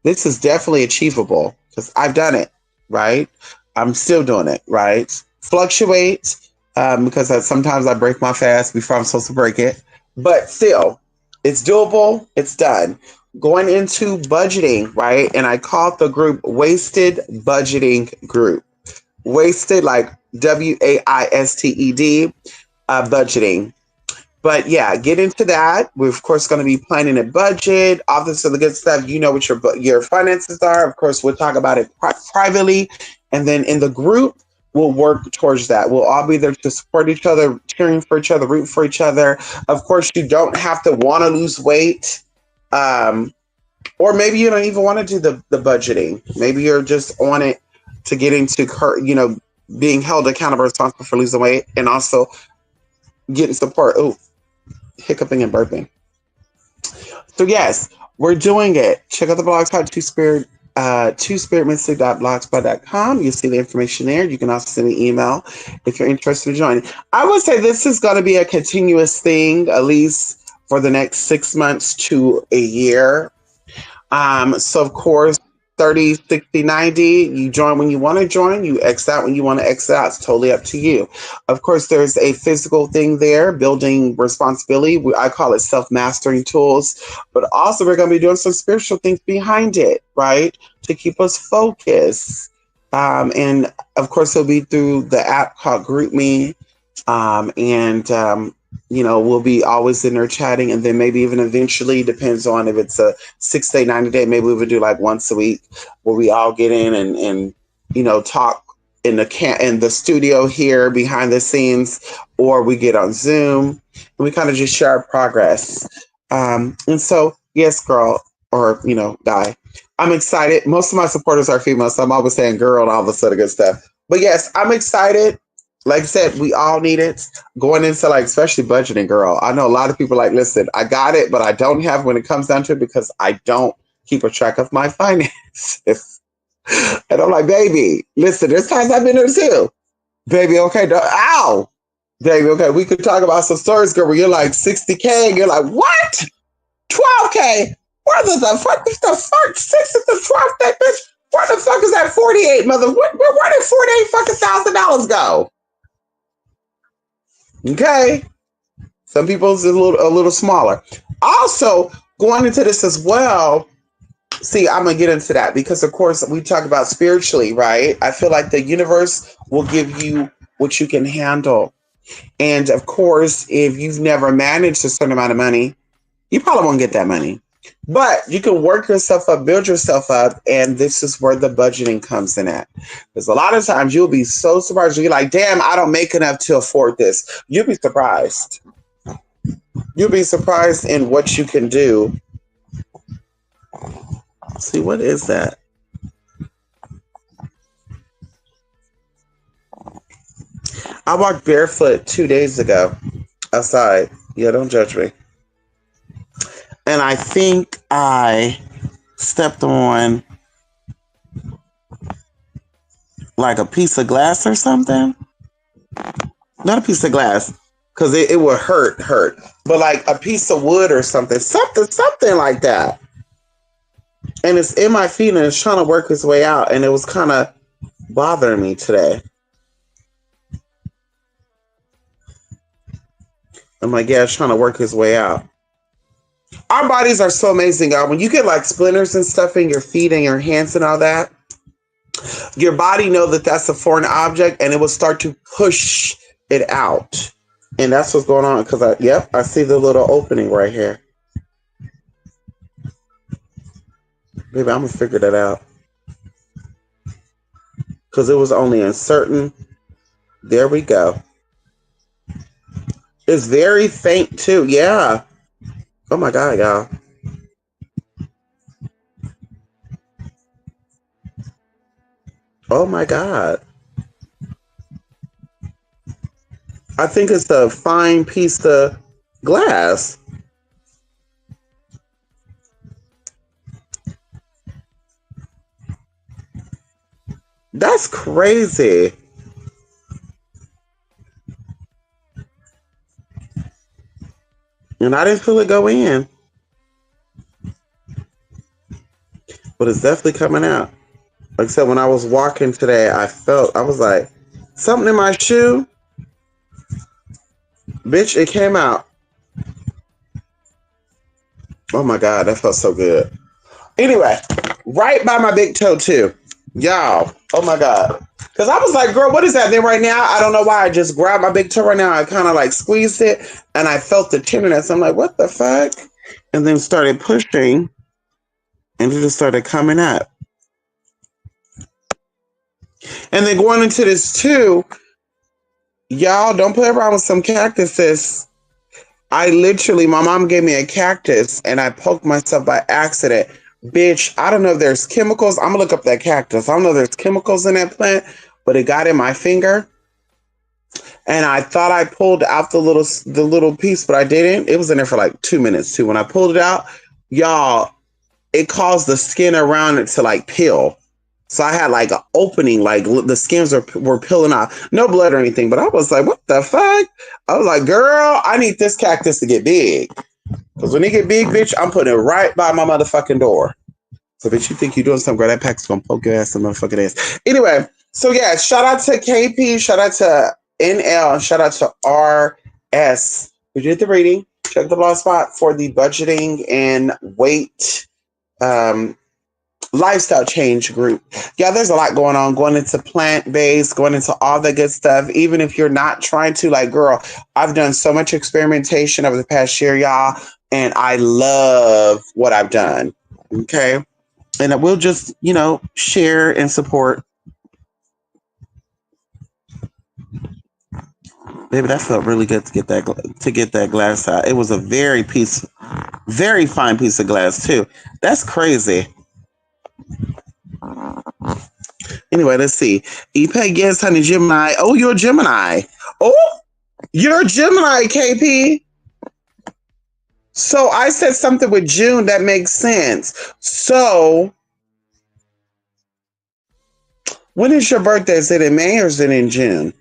this is definitely achievable because I've done it, right? I'm still doing it, right? Fluctuate. Because sometimes I break my fast before I'm supposed to break it. But still, it's doable. It's done. Going into budgeting, right? And I called the group Wasted Budgeting Group. Wasted, like WAISTED, budgeting. But yeah, get into that. We're, of course, going to be planning a budget, all this other good stuff. You know what your finances are. Of course, we'll talk about it privately. And then in the group, we'll work towards that. We'll all be there to support each other, cheering for each other, root for each other. Of course, you don't have to want to lose weight. Um, or maybe you don't even want to do the budgeting. Maybe you're just on it to get into, being held accountable, responsible for losing weight, and also getting support. Oh, hiccuping and burping. So yes, we're doing it. Check out the blog site, twospiritmystic.blogspot.com. You'll see the information there. You can also send an email if you're interested in joining. I would say this is going to be a continuous thing, at least for the next 6 months to a year. So of course, 30, 60, 90, you join when you want to join, you X out when you want to X out. It's totally up to you. Of course, there's a physical thing there, building responsibility. I call it self-mastering tools, but also we're going to be doing some spiritual things behind it, right? To keep us focused. And of course, it'll be through the app called GroupMe. We'll be always in there chatting, and then maybe even eventually, depends on if it's a 6 day, 90 day, maybe we would do like once a week where we all get in and talk in the studio here behind the scenes, or we get on Zoom and we kind of just share our progress. And so, yes, girl, or guy, I'm excited. Most of my supporters are female, so I'm always saying girl and all this other good stuff. But yes, I'm excited. Like I said, we all need it going into especially budgeting, girl. I know a lot of people listen, I got it, but I don't have when it comes down to it because I don't keep a track of my finances. And I'm like, baby, listen, there's times I've been there too. Baby, okay, ow. Baby, okay, we could talk about some stories, girl, where you're like 60K and you're like, what? 12K? Where the fuck? 6 to the 12th day, bitch? Where the fuck is that 48, mother? Where did 48 fucking $1,000 go? Okay. Some people's a little smaller. Also, going into this as well, see, I'm going to get into that because, of course, we talk about spiritually, right? I feel like the universe will give you what you can handle. And, of course, if you've never managed a certain amount of money, you probably won't get that money. But you can work yourself up, build yourself up, and this is where the budgeting comes in at. Because a lot of times you'll be so surprised. You'll be like, damn, I don't make enough to afford this. You'll be surprised. You'll be surprised in what you can do. See, what is that? I walked barefoot 2 days ago outside. Yeah, don't judge me. And I think I stepped on like a piece of glass or something. Not a piece of glass, because it would hurt. But like a piece of wood or something like that. And it's in my feet and it's trying to work its way out. And it was kind of bothering me today. I'm like, yeah, it's trying to work its way out. Our bodies are so amazing, God. When you get splinters and stuff in your feet and your hands and all that, your body know that that's a foreign object and it will start to push it out. And that's what's going on because I see the little opening right here. Baby, I'm going to figure that out. Because it was only in certain... There we go. It's very faint too. Yeah. Oh my God, y'all. Oh my God. I think it's a fine piece of glass. That's crazy. And I didn't feel it go in. But it's definitely coming out. Like I said, when I was walking today, I was like, something in my shoe. Bitch, it came out. Oh my God, that felt so good. Anyway, right by my big toe too. Y'all, oh my God. Because I was like, girl, what is that? Then right now, I don't know why. I just grabbed my big toe right now. I kind of squeezed it and I felt the tenderness. I'm like, what the fuck? And then started pushing and it just started coming up. And then going into this too, y'all don't play around with some cactuses. I literally, my mom gave me a cactus and I poked myself by accident. Bitch, I don't know if there's chemicals. I'm gonna look up that cactus. I don't know if there's chemicals in that plant, but it got in my finger. And I thought I pulled out the little piece, but I didn't. It was in there for like 2 minutes too. When I pulled it out, y'all, it caused the skin around it to like peel. So I had like an opening, like the skins were peeling off. No blood or anything, but I was like, what the fuck? I was like, girl, I need this cactus to get big. Because when it get big, bitch, I'm putting it right by my motherfucking door. So bitch, you think you're doing something, girl, that pack's gonna poke your ass in the motherfucking ass. Anyway, so yeah, shout out to KP, shout out to NL, shout out to RS. We did the reading. Check the blog spot for the budgeting and weight lifestyle change group. Yeah, there's a lot going into plant-based, going into all the good stuff. Even if you're not trying to, like, girl, I've done so much experimentation over the past year, y'all, and I love what I've done. Okay. And I will just, share and support. Baby, that felt really good to get that glass out. It was a very fine piece of glass too. That's crazy. Anyway, let's see. Epeg, yes, honey, Gemini. Oh, you're a Gemini. Oh, you're a Gemini, KP. So I said something with June that makes sense. So when is your birthday? Is it in May or is it in June?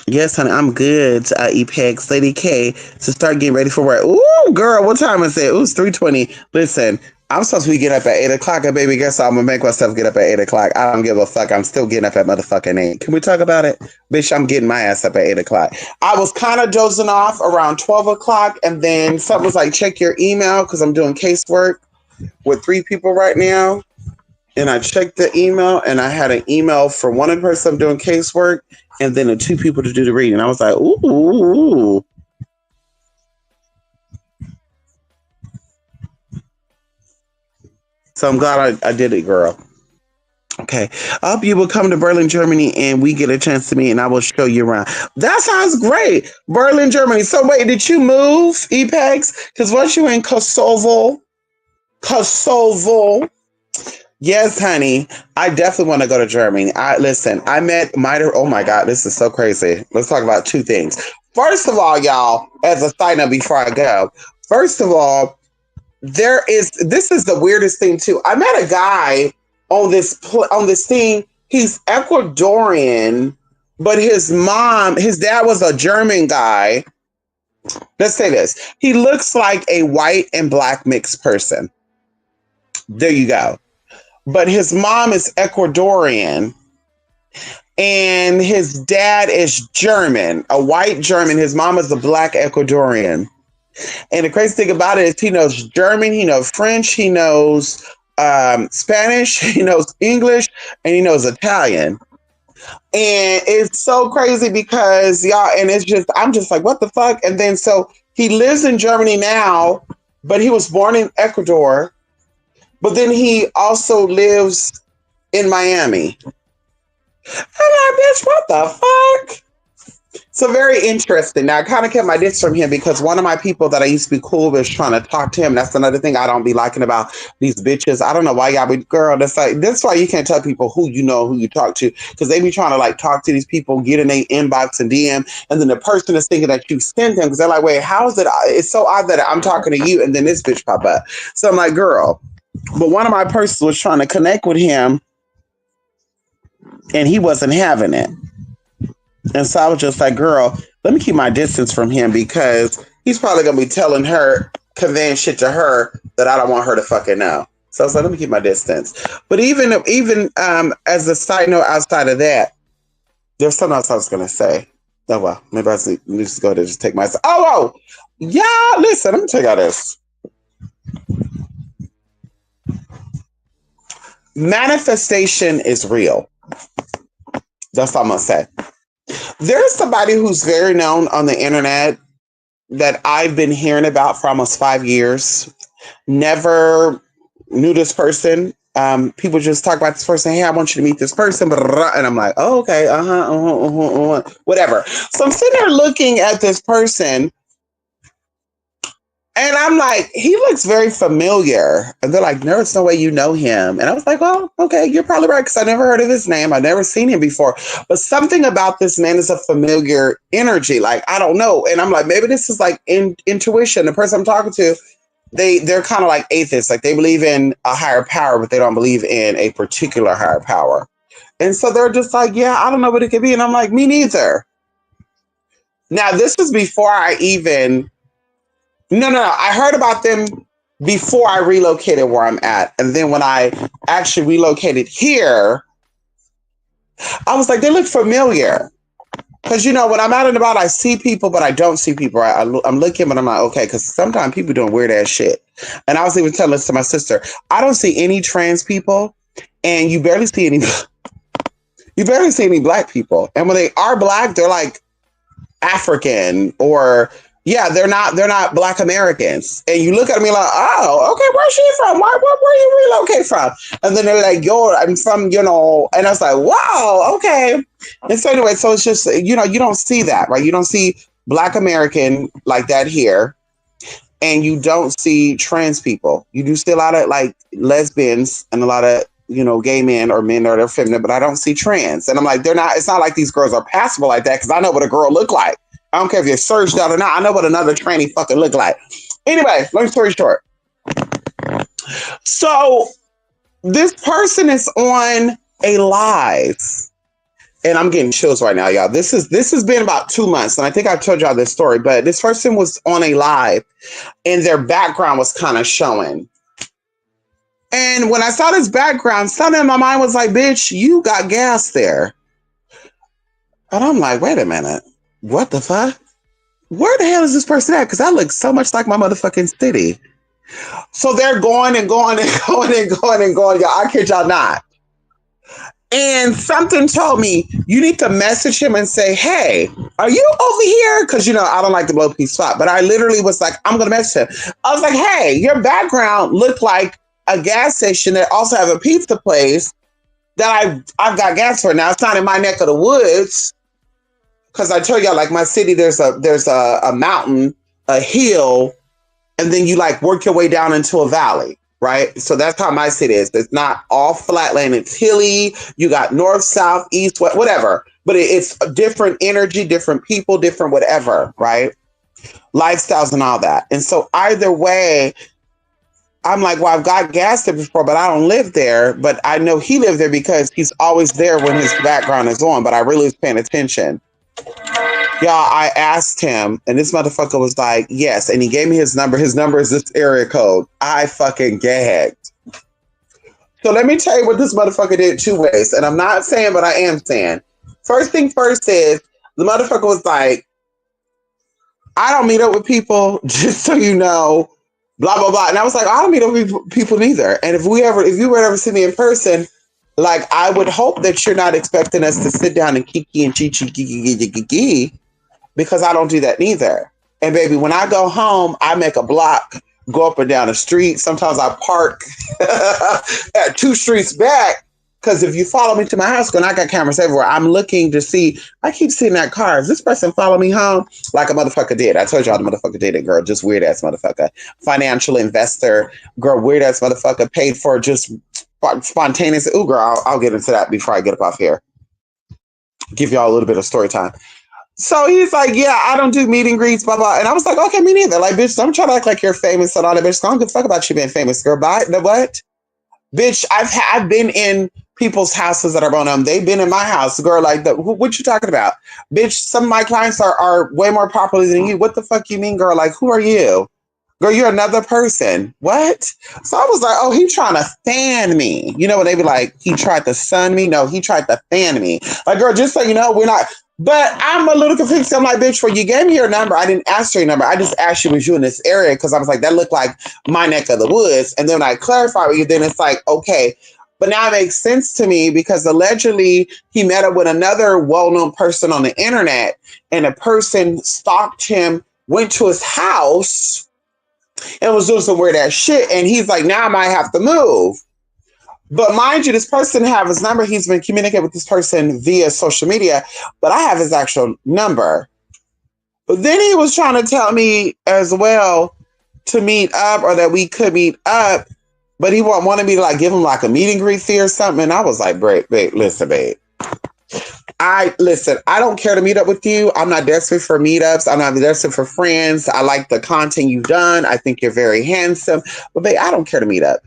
Yes, honey, I'm good. Epex, Lady K, to start getting ready for work. Ooh, girl, what time is it? Ooh, it's 3:20. Listen, I'm supposed to be getting up at 8 o'clock. And baby, guess I'm going to make myself get up at 8 o'clock. I don't give a fuck. I'm still getting up at motherfucking 8. Can we talk about it? Bitch, I'm getting my ass up at 8 o'clock. I was kind of dozing off around 12 o'clock. And then something was like, check your email because I'm doing casework with 3 people right now. And I checked the email and I had an email from one person I'm doing casework and then the 2 people to do the reading. I was like, ooh. So I'm glad I did it, girl. Okay. I hope you will come to Berlin, Germany, and we get a chance to meet, and I will show you around. That sounds great. Berlin, Germany. So wait, did you move, Epex? Because once you in Kosovo. Yes, honey. I definitely want to go to Germany. I met Miter. Oh my God, this is so crazy. Let's talk about 2 things. First of all, y'all, as a side note before I go, first of all, this is the weirdest thing too. I met a guy on this thing. He's Ecuadorian, but his dad was a German guy. Let's say this. He looks like a white and black mixed person. There you go. But his mom is Ecuadorian and his dad is German, a white German. His mom is a black Ecuadorian. And the crazy thing about it is he knows German, he knows French, he knows Spanish, he knows English, and he knows Italian. And it's so crazy because I'm just like, what the fuck? And then so he lives in Germany now, but he was born in Ecuador. But then he also lives in Miami. I'm like, bitch, what the fuck? So very interesting. Now, I kind of kept my distance from him because one of my people that I used to be cool with was trying to talk to him. That's another thing I don't be liking about these bitches. I don't know why y'all be, girl, that's why you can't tell people who you talk to, because they be trying to like talk to these people, get in their inbox and DM, and then the person is thinking that you sent them because they're like, wait, how is it? It's so odd that I'm talking to you and then this bitch pop up. So I'm like, girl, but one of my persons was trying to connect with him and he wasn't having it. And so I was just like, girl, let me keep my distance from him because he's probably going to be telling her, conveying shit to her that I don't want her to fucking know. So I was like, let me keep my distance. But even as a side note outside of that, there's something else I was going to say. Oh, well, maybe I need to go to just take myself. Oh, yeah, listen, let me tell you this. Manifestation is real. That's all I'm going to say. There's somebody who's very known on the internet that I've been hearing about for almost 5 years. Never knew this person. people just talk about this person. Hey, I want you to meet this person. And I'm like, oh, okay. Whatever. So I'm sitting there looking at this person. And I'm like, he looks very familiar. And they're like, there's no way you know him. And I was like, well, okay, you're probably right. Because I never heard of his name. I've never seen him before. But something about this man is a familiar energy. Like, I don't know. And I'm like, maybe this is like intuition. The person I'm talking to, they're kind of like atheists. Like they believe in a higher power, but they don't believe in a particular higher power. And so they're just like, yeah, I don't know what it could be. And I'm like, me neither. Now, this was before I even... No. I heard about them before I relocated where I'm at. And then when I actually relocated here, I was like, they look familiar. Because, when I'm out and about, I see people, but I don't see people. I'm looking, but I'm like, okay, because sometimes people doing weird ass shit. And I was even telling this to my sister. I don't see any trans people, and you barely see any black people. And when they are black, they're like African or... Yeah, they're not Black Americans. And you look at me like, oh, okay, where's she from? Where you relocate from? And then they're like, yo, I'm from, and I was like, wow, okay. And so anyway, so it's just, you don't see that, right? You don't see Black American like that here. And you don't see trans people. You do see a lot of like lesbians and a lot of, gay men or men or they're feminine, but I don't see trans. And I'm like, it's not like these girls are passable like that because I know what a girl look like. I don't care if you're surged out or not. I know what another tranny fucking look like. Anyway, long story short. So this person is on a live. And I'm getting chills right now, y'all. This has been about 2 months. And I think I told y'all this story. But this person was on a live. And their background was kind of showing. And when I saw this background, something in my mind was like, bitch, you got gas there. And I'm like, wait a minute. What the fuck? Where the hell is this person at? Because I look so much like my motherfucking city. So they're going and going and going and going and going. Y'all, I kid y'all not. And something told me, you need to message him and say, hey, are you over here? Because, I don't like to blow people's spot. But I literally was like, I'm going to message him. I was like, hey, your background looked like a gas station that also have a pizza place that I've got gas for. Now, it's not in my neck of the woods. Because I tell y'all, like my city, there's a mountain, a hill, and then you like work your way down into a valley, right? So that's how my city is. It's not all flatland. It's hilly. You got north, south, east, west, whatever. But it's a different energy, different people, different whatever, right? Lifestyles and all that. And so either way, I'm like, well, I've got gas there before, but I don't live there. But I know he lived there because he's always there when his background is on. But I really was paying attention. Y'all, I asked him, and this motherfucker was like, yes. And he gave me his number. His number is this area code. I fucking gagged. So let me tell you what this motherfucker did 2 ways. And I'm not saying, but I am saying. First thing first is, the motherfucker was like, I don't meet up with people, just so you know, blah, blah, blah. And I was like, I don't meet up with people neither. And if you were ever see me in person, like, I would hope that you're not expecting us to sit down and kiki and chi because I don't do that neither. And baby, when I go home, I make a block, go up and down the street. Sometimes I park at 2 streets back because if you follow me to my house, and I got cameras everywhere, I'm looking to see. I keep seeing that car. Is this person follow me home? Like a motherfucker did. I told y'all the motherfucker did it, girl. Just weird ass motherfucker. Financial investor, girl, weird ass motherfucker, paid for just spontaneous. Ooh, girl, I'll get into that before I get up off here. Give y'all a little bit of story time. So he's like, yeah, I don't do meet and greets, blah, blah. And I was like, okay, me neither. Like, bitch, don't try to act like you're famous and all that, bitch. I don't give a fuck about you being famous, girl. Bye. You know what? Bitch, I've been in people's houses that are on them. They've been in my house, girl. Like, what you talking about? Bitch, some of my clients are way more popular than you. What the fuck you mean, girl? Like, who are you? Girl, you're another person. What? So I was like, oh, he trying to fan me. You know, when they be like, he tried to sun me? No, he tried to fan me. Like, girl, just so you know, we're not... But I'm a little confused. I'm like, bitch, when you gave me your number, I didn't ask for your number. I just asked you, was you in this area? Because I was like, that looked like my neck of the woods. And then when I clarified with you, then it's like, okay. But now it makes sense to me because allegedly he met up with another well-known person on the internet and a person stalked him, went to his house and was doing some weird ass shit. And he's like, now I might have to move. But mind you, this person have his number. He's been communicating with this person via social media, but I have his actual number. But then he was trying to tell me as well to meet up or that we could meet up, but he wanted me to like give him like a meet and greet fee or something. And I was like, babe, listen, babe. I don't care to meet up with you. I'm not desperate for meetups. I'm not desperate for friends. I like the content you've done. I think you're very handsome. But babe, I don't care to meet up.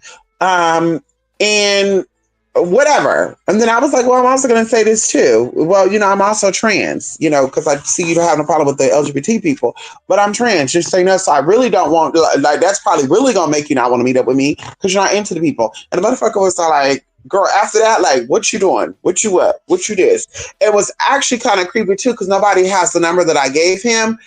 And whatever. And then I was like, well, I'm also going to say this too. Well, I'm also trans, because I see you don't have no problem with the LGBT people, but I'm trans. Just saying that. So I really don't want, like, that's probably really going to make you not want to meet up with me because you're not into the people. And the motherfucker was like, girl, after that, like, what you doing? What you what? What you this? It was actually kind of creepy too because nobody has the number that I gave him.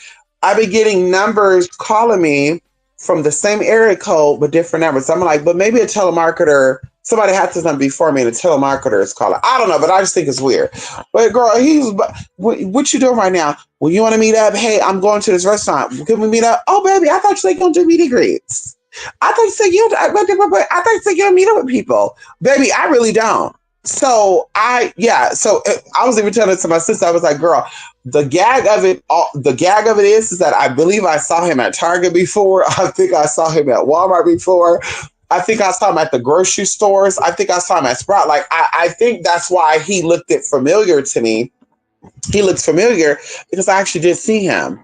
I've been getting numbers calling me from the same area code but different numbers. So I'm like, but maybe a telemarketer. Somebody had this number before me, and a telemarketer is calling. I don't know, but I just think it's weird. But girl, what you doing right now? Well, you want to meet up? Hey, I'm going to this restaurant. Can we meet up? Oh, baby, I thought you said going to do meet and greets. I thought you said you don't meet up with people. Baby, I really don't. So I was even telling it to my sister. I was like, girl, the gag of it is that I believe I saw him at Target before. I think I saw him at Walmart before. I think I saw him at the grocery stores. I think I saw him at Sprout. Like, I think that's why he looked familiar to me. He looked familiar because I actually did see him.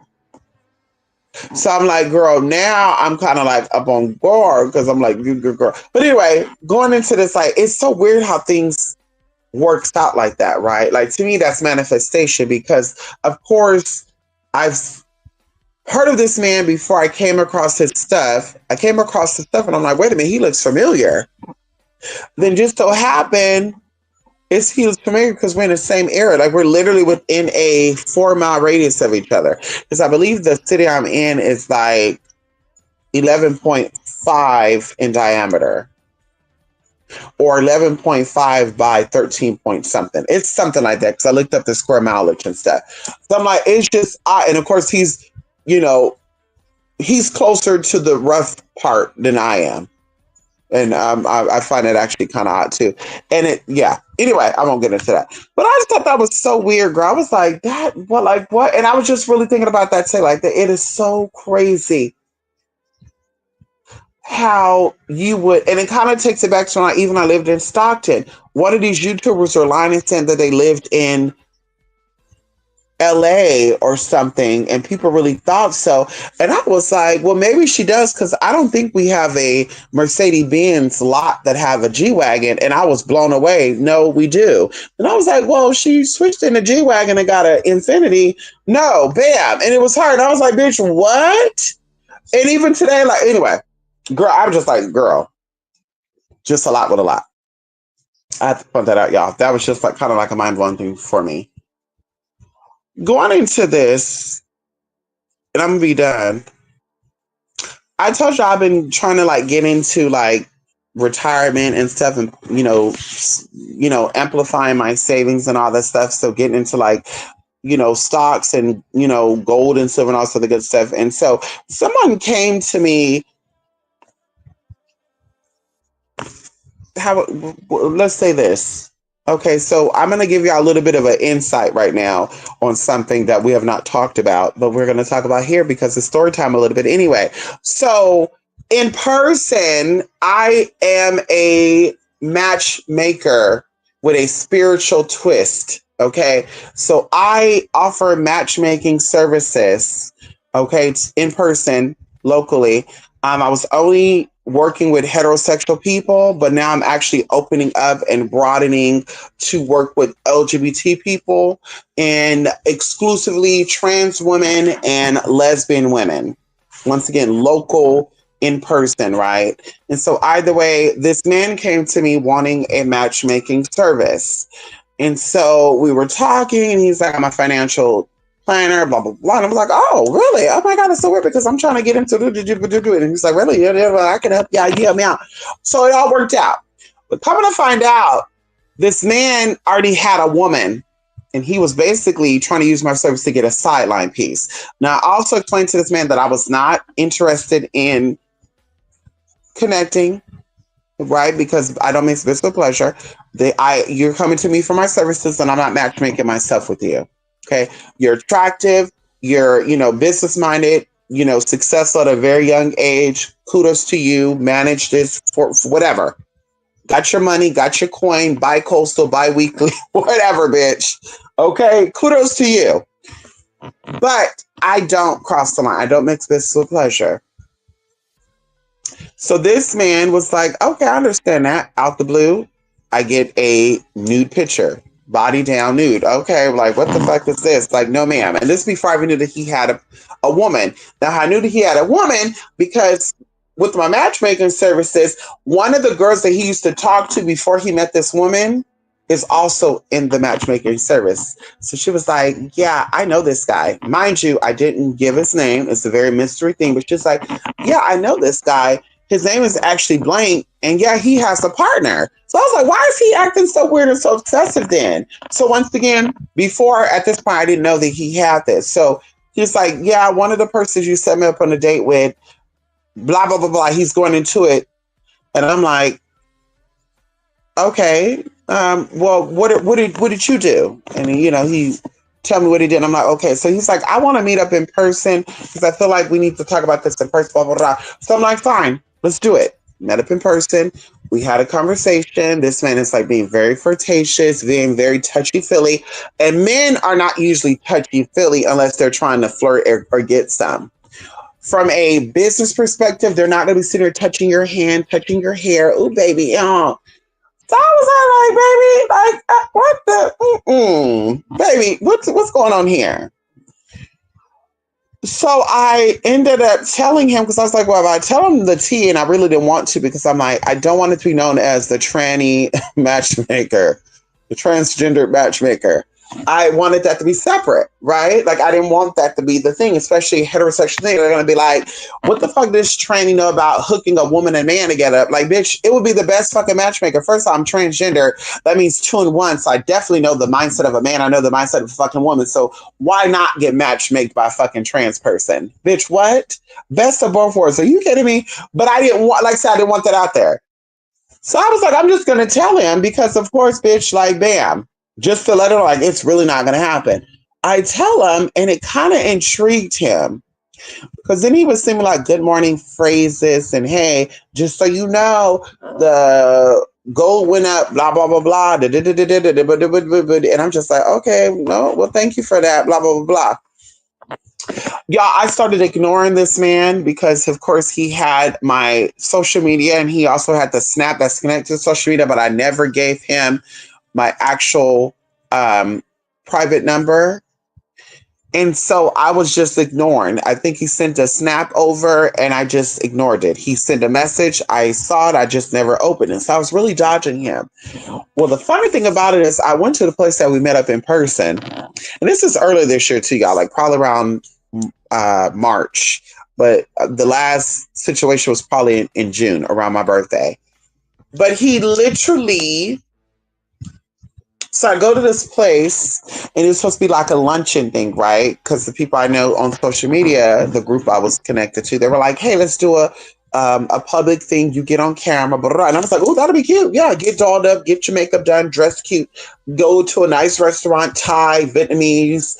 So I'm like, girl, now I'm kind of like up on guard because I'm like, good girl. But anyway, going into this, like, it's so weird how things works out like that, right? Like, to me, that's manifestation because, of course, I've heard of this man before I came across his stuff. And I'm like, wait a minute, he looks familiar. Then just so happened he was familiar because we're in the same area. Like, we're literally within a 4-mile radius of each other. Because I believe the city I'm in is like 11.5 in diameter. Or 11.5 by 13 point something. It's something like that because I looked up the square mileage and stuff. So I'm like, it's just and of course he's closer to the rough part than I am. And I find it actually kind of odd too. And anyway, I won't get into that. But I just thought that was so weird, girl. I was like, what? And I was just really thinking about that today. Like, it is so crazy how you would, and it kind of takes it back to when I lived in Stockton. One of these YouTubers were lying and saying that they lived in LA or something, and people really thought so. And I was like, well, maybe she does, because I don't think we have a Mercedes-Benz lot that have a G-Wagon. And I was blown away. No, we do. And I was like, well, she switched in a G-Wagon and got an Infiniti. No, bam. And it was her. And I was like, bitch, what? And even today, like, anyway, girl, I was just like, girl, just a lot with a lot. I have to point that out, y'all. That was just like kind of like a mind-blowing thing for me. Going into this, and I'm gonna be done. I told you I've been trying to like get into like retirement and stuff, and amplifying my savings and all that stuff. So getting into like stocks and gold and silver and all sorts of good stuff. And so someone came to me. Let's say this. Okay, so I'm going to give you a little bit of an insight right now on something that we have not talked about, but we're going to talk about here because it's story time a little bit anyway. So in person, I am a matchmaker with a spiritual twist. Okay, so I offer matchmaking services. Okay, in person, locally. I was only working with heterosexual people, but now I'm actually opening up and broadening to work with LGBT people and exclusively trans women and lesbian women. Once again, local, in person, right? And so either way, this man came to me wanting a matchmaking service. And so we were talking and he's like, I'm a financial planner, blah, blah, blah. And I was like, oh, really? Oh my God, it's so weird because I'm trying to get into it. And he's like, really? Yeah, I can help you. Yeah, help me out. So it all worked out. But coming to find out, this man already had a woman and he was basically trying to use my service to get a sideline piece. Now, I also explained to this man that I was not interested in connecting. right? Because I don't mix business with pleasure. You're coming to me for my services, and I'm not matchmaking myself with you. Okay, you're attractive. You're business minded. Successful at a very young age. Kudos to you. Manage this for whatever. Got your money. Got your coin. Bi-coastal, bi-weekly, whatever, bitch. Okay, kudos to you. But I don't cross the line. I don't mix business with pleasure. So this man was like, okay, I understand that. Out the blue, I get a nude picture, body down nude. Okay, like, what the fuck is this? Like, no, ma'am. And this before I even knew that he had a woman. Now, I knew that he had a woman because with my matchmaking services, one of the girls that he used to talk to before he met this woman is also in the matchmaking service. So she was like, yeah, I know this guy. Mind you, I didn't give his name. It's a very mystery thing. But she's like, yeah, I know this guy. His name is actually blank. And yeah, he has a partner. So I was like, why is he acting so weird and so obsessive then? So once again, before at this point, I didn't know that he had this. So he's like, yeah, one of the persons you set me up on a date with, blah, blah, blah, blah. He's going into it. And I'm like, okay. Well, what did you do? And he tell me what he did. And I'm like, okay. So he's like, I want to meet up in person because I feel like we need to talk about this in person. Blah, blah, blah. So I'm like, fine, let's do it. Met up in person. We had a conversation. This man is like being very flirtatious, being very touchy feely, and men are not usually touchy feely unless they're trying to flirt or get some. From a business perspective, they're not going to be sitting there touching your hand, touching your hair. Ooh, baby, oh. So I was like, baby, what the, baby, what's going on here? So I ended up telling him because I was like, well, if I tell him the tea, and I really didn't want to because I'm like, I don't want it to be known as the tranny matchmaker, the transgender matchmaker. I wanted that to be separate, right? Like I didn't want that to be the thing, especially heterosexual thing. They're gonna be like, what the fuck does tranny know about hooking a woman and man together? Like, bitch, it would be the best fucking matchmaker. First of all, I'm transgender. That means 2 in 1. So I definitely know the mindset of a man. I know the mindset of a fucking woman. So why not get matchmaked by a fucking trans person? Bitch, what? Best of both worlds. Are you kidding me? But I didn't want, like I said, I didn't want that out there. So I was like, I'm just gonna tell him because of course, bitch, like bam. Just to let him know, like, it's really not going to happen. I tell him, and it kind of intrigued him because then he was singing like good morning phrases and hey, just so you know, the gold went up, blah, blah, blah, blah. And I'm just like, okay, no, well, thank you for that, blah, blah, blah, blah. Y'all, I started ignoring this man because, of course, he had my social media and he also had the Snap that's connected to social media, but I never gave him my actual private number. And so I was just ignoring. I think he sent a snap over and I just ignored it. He sent a message. I saw it. I just never opened it. So I was really dodging him. Well, the funny thing about it is I went to the place that we met up in person. And this is earlier this year too, y'all, like probably around March. But the last situation was probably in June around my birthday. But he literally... So I go to this place and it was supposed to be like a luncheon thing, right? Because the people I know on social media, the group I was connected to, they were like, hey, let's do a public thing. You get on camera, blah, blah, blah. And I was like, oh, that'll be cute. Yeah, get dolled up, get your makeup done, dress cute, go to a nice restaurant, Thai, Vietnamese,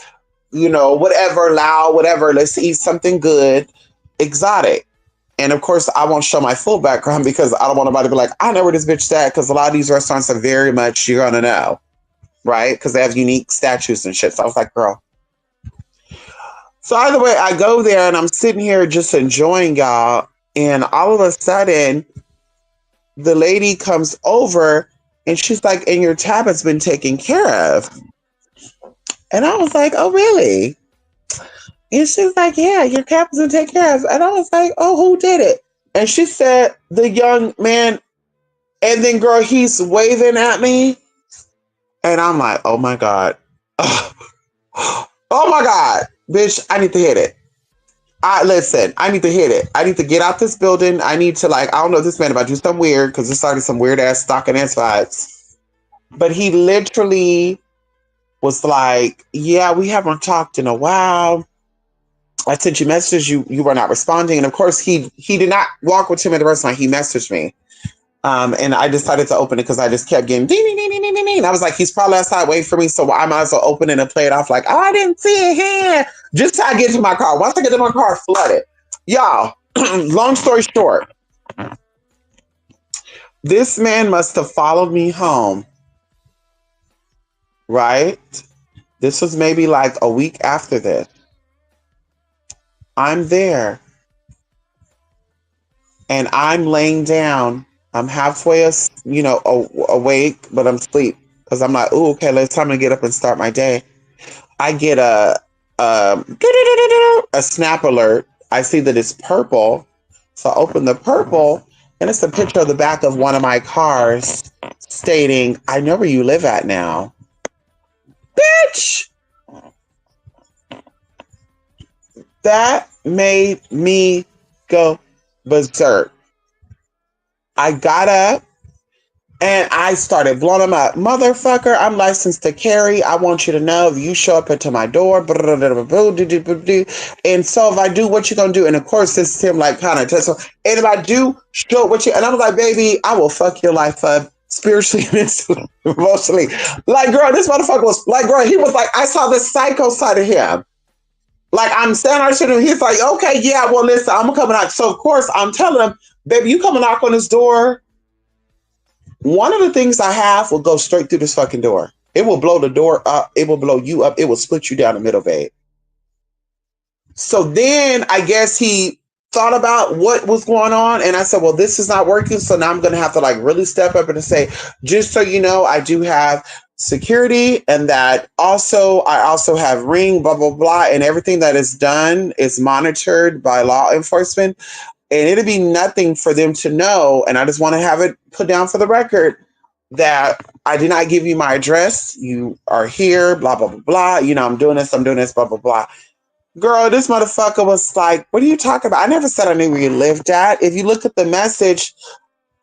whatever, Lao, whatever. Let's eat something good, exotic. And of course, I won't show my full background because I don't want nobody to be like, I know where this bitch at, because a lot of these restaurants are very much, you're going to know. Right? Because they have unique statues and shit. So I was like, girl. So either way, I go there and I'm sitting here just enjoying y'all. And all of a sudden, the lady comes over and she's like, and your tab has been taken care of. And I was like, oh, really? And she's like, yeah, your tab has been taken care of. And I was like, oh, who did it? And she said, the young man. And then, girl, he's waving at me. And I'm like, oh my God. Oh my God. Bitch, I need to hit it. Listen, I need to hit it. I need to get out this building. I need to I don't know this man if I do something weird because it started some weird ass stalking ass vibes. But he literally was like, yeah, we haven't talked in a while. I sent you messages. You were not responding. And of course, he did not walk with him at the restaurant. He messaged me. And I decided to open it because I just kept getting ding, ding, ding, ding, ding, ding, ding. And I was like, he's probably outside waiting for me. So I might as well open it and play it off like, oh, I didn't see it here. Just till I get to my car. Once I get to my car, flooded. Y'all, long story short, this man must have followed me home, right? This was maybe like a week after this. I'm there and I'm laying down. I'm halfway, awake, but I'm asleep because I'm like, oh, okay, it's time to get up and start my day. I get a snap alert. I see that it's purple, so I open the purple, and it's a picture of the back of one of my cars, stating, "I know where you live at now, bitch." That made me go berserk. I got up and I started blowing them up. Motherfucker, I'm licensed to carry. I want you to know if you show up into my door. And so if I do, what you gonna do? And of course, this is him like kind of testing. And if I do, show what you, and I was like, baby, I will fuck your life up spiritually, mentally, emotionally. Like, girl, this motherfucker was like, girl, he was like, I saw the psycho side of him. Like, I'm standing out to him. He's like, okay, yeah, well, listen, I'm coming out. So of course, I'm telling him, baby, you come and knock on his door. One of the things I have will go straight through this fucking door. It will blow the door up. It will blow you up. It will split you down the middle, babe. So then I guess he thought about what was going on. And I said, well, this is not working. So now I'm going to have to like really step up and say, just so you know, I do have security and that I also have Ring, blah, blah, blah. And everything that is done is monitored by law enforcement. And it'd be nothing for them to know. And I just want to have it put down for the record that I did not give you my address. You are here, blah, blah, blah, blah. I'm doing this, blah, blah, blah. Girl, this motherfucker was like, what are you talking about? I never said I knew where you lived at. If you look at the message,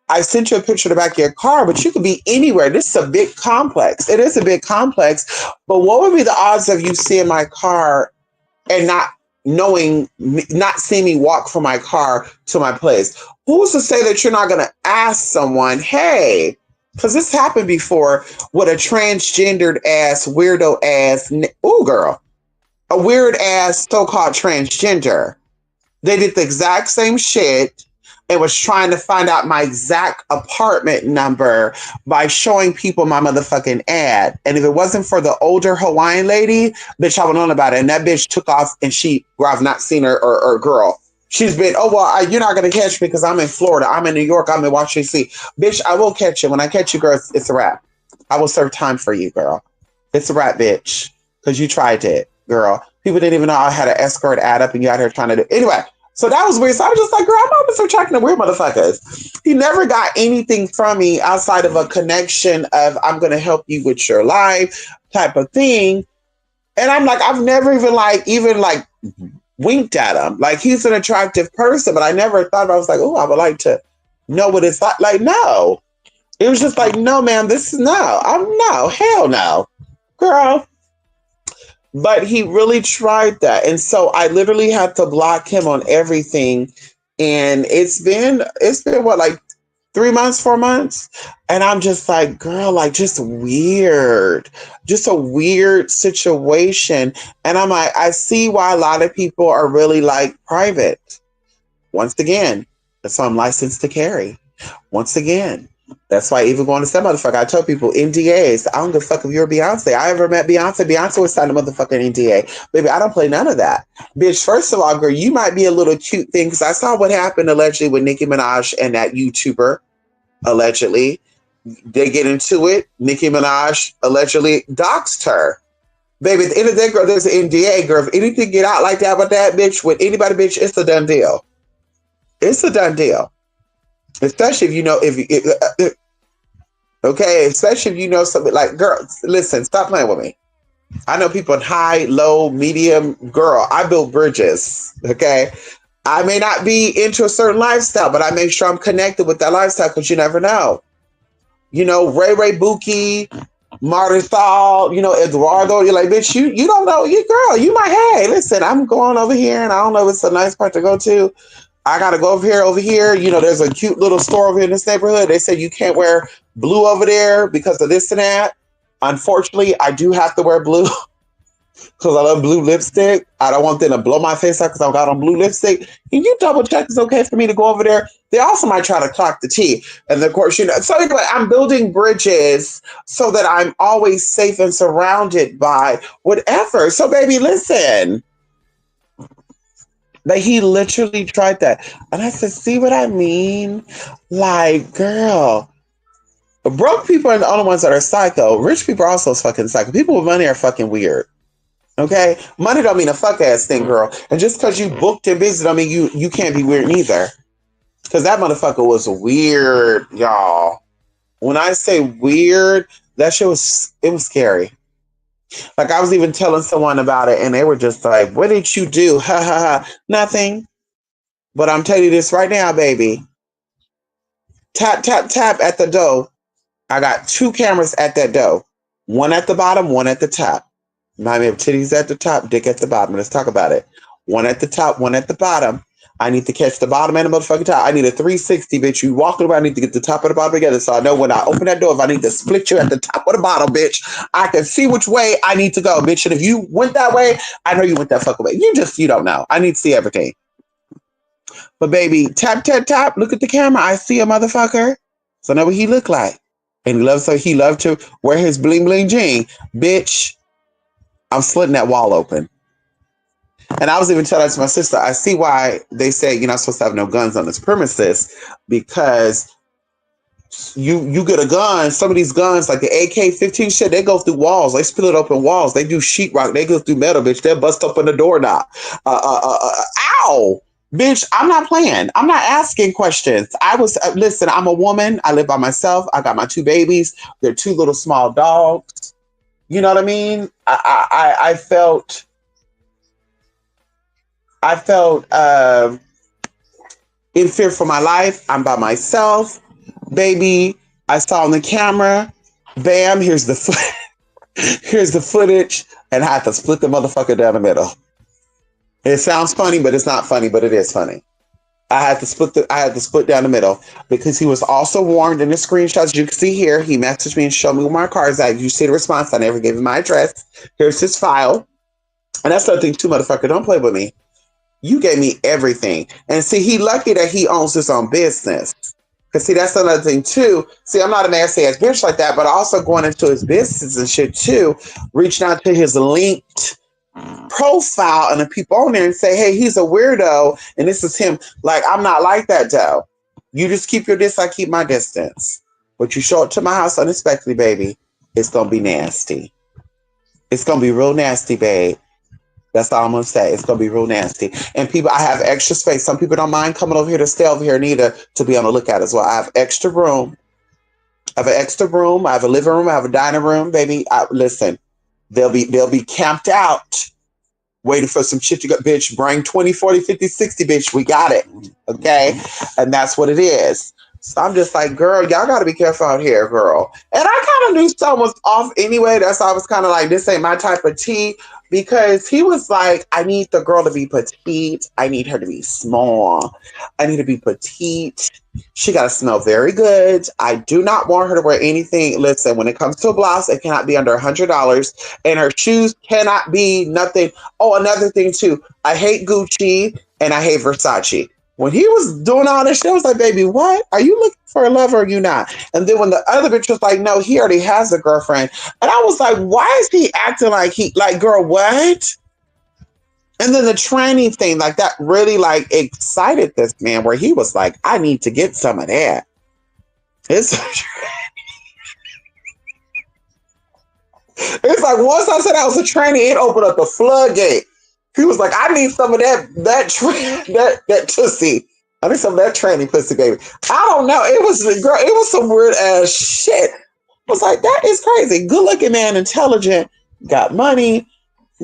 I sent you a picture of the back of your car, but you could be anywhere. This is a big complex. It is a big complex. But what would be the odds of you seeing my car and not seeing me walk from my car to my place? Who's to say that you're not going to ask someone, hey, because this happened before with a transgendered ass, weirdo ass, girl, a weird ass so-called transgender. They did the exact same shit and was trying to find out my exact apartment number by showing people my motherfucking ad. And if it wasn't for the older Hawaiian lady, bitch, I would know about it. And that bitch took off and I've not seen her or girl. She's been, you're not going to catch me because I'm in Florida. I'm in New York. I'm in Washington, D.C. Bitch, I will catch you. When I catch you, girl, it's a wrap. I will serve time for you, girl. It's a wrap, bitch. Because you tried it, girl. People didn't even know I had an escort ad up and you out here trying to do. Anyway. So that was weird. So I was just like, girl, I'm always attracting the weird motherfuckers. He never got anything from me outside of a connection of I'm going to help you with your life type of thing. And I'm like, I've never even winked at him. Like, he's an attractive person, but I never thought I was like, oh, I would like to know what it's like. Like, no. It was just like, no, man, hell no. Girl. But he really tried that. And so I literally had to block him on everything. And it's been what, like 3 months, 4 months? And I'm just like, girl, like just weird. Just a weird situation. And I'm like, I see why a lot of people are really like private. Once again, that's why I'm licensed to carry. Once again. That's why even going to some motherfucker, I tell people NDAs. I don't give a fuck if you're Beyonce. I ever met Beyonce. Beyonce would sign a motherfucking NDA. Baby, I don't play none of that. Bitch, first of all, girl, you might be a little cute thing because I saw what happened allegedly with Nicki Minaj and that YouTuber. Allegedly. They get into it. Nicki Minaj allegedly doxed her. Baby, at the end of the day, girl, there's an NDA, girl. If anything get out like that with that bitch, with anybody, bitch, it's a done deal. It's a done deal. Especially if you know, especially if you know something like, girl, listen, stop playing with me. I know people in high, low, medium, girl, I build bridges, okay? I may not be into a certain lifestyle, but I make sure I'm connected with that lifestyle because you never know. You know, Ray Buki, Marthal, Eduardo, you're like, bitch, you don't know, you girl, you might, hey, listen, I'm going over here and I don't know if it's a nice part to go to. I gotta go over here. You know, there's a cute little store over here in this neighborhood. They said you can't wear blue over there because of this and that. Unfortunately, I do have to wear blue because I love blue lipstick. I don't want them to blow my face out because I got on blue lipstick. Can you double check it's okay for me to go over there? They also might try to clock the tea. And of course, you know, so anyway, I'm building bridges so that I'm always safe and surrounded by whatever. So baby, listen. Like he literally tried that. And I said, see what I mean? Like, girl, broke people are the only ones that are psycho. Rich people are also fucking psycho. People with money are fucking weird. Okay? Money don't mean a fuck ass thing, girl. And just because you booked and busy don't mean you can't be weird neither. Because that motherfucker was weird, y'all. When I say weird, that shit was scary. Like I was even telling someone about it and they were just like, what did you do? Ha ha ha. Nothing. But I'm telling you this right now, baby. Tap, tap, tap at the door. I got 2 cameras at that door. One at the bottom, one at the top. Remind me of titties at the top, dick at the bottom. Let's talk about it. One at the top, one at the bottom. I need to catch the bottom and the motherfucking top. I need a 360, bitch. You walking around, I need to get the top and the bottom together. So I know when I open that door, if I need to split you at the top or the bottom, bitch, I can see which way I need to go, bitch. And if you went that way, I know you went that fucking way. You don't know. I need to see everything. But baby, tap, tap, tap. Look at the camera. I see a motherfucker. So I know what he look like. And he loved to wear his bling bling jean. Bitch, I'm slitting that wall open. And I was even telling that to my sister, I see why they say you're not supposed to have no guns on this premises, because you get a gun, some of these guns, like the AK-15 shit, they go through walls. They split open walls. They do sheetrock. They go through metal, bitch. They'll bust open the doorknob. Ow! Bitch, I'm not playing. I'm not asking questions. Listen, I'm a woman. I live by myself. I got my 2 babies. They're 2 little small dogs. You know what I mean? I felt in fear for my life. I'm by myself. Baby, I saw on the camera. Bam, here's the footage. And I had to split the motherfucker down the middle. It sounds funny, but it's not funny, but it is funny. I had to split down the middle because he was also warned in the screenshots you can see here. He messaged me and showed me where my car is at. You see the response. I never gave him my address. Here's his file. And that's the other thing too, motherfucker. Don't play with me. You gave me everything. And see, he lucky that he owns his own business. Because see, that's another thing too. See, I'm not a nasty ass bitch like that, but also going into his business and shit too, reaching out to his linked profile and the people on there and say, hey, he's a weirdo and this is him. Like, I'm not like that, though. You just keep your distance, I keep my distance. But you show up to my house unexpectedly, baby, it's going to be nasty. It's going to be real nasty, babe. That's all I'm going to say. It's going to be real nasty. And people, I have extra space. Some people don't mind coming over here to stay over here neither, to be on the lookout as well. I have extra room. I have an extra room. I have a living room. I have a dining room, baby. Listen, they'll be camped out waiting for some shit to go. Bitch, bring 20, 40, 50, 60, bitch. We got it. Okay? And that's what it is. So I'm just like, girl, y'all got to be careful out here, girl. And I kind of knew something was off anyway. That's why I was kind of like, this ain't my type of tea. Because he was like, I need the girl to be petite. I need her to be small. I need to be petite. She got to smell very good. I do not want her to wear anything. Listen, when it comes to a blouse, it cannot be under $100. And her shoes cannot be nothing. Oh, another thing too. I hate Gucci and I hate Versace. When he was doing all this shit, I was like, baby, what? Are you looking for a lover or are you not? And then when the other bitch was like, no, he already has a girlfriend. And I was like, why is he acting like girl, what? And then the tranny thing, like that really like excited this man where he was like, I need to get some of that. It's like once I said I was a tranny, it opened up the floodgate. He was like, I need some of that tussie. I need some of that tranny pussy, baby. I don't know. It was some weird ass shit. I was like, that is crazy. Good looking man, intelligent, got money.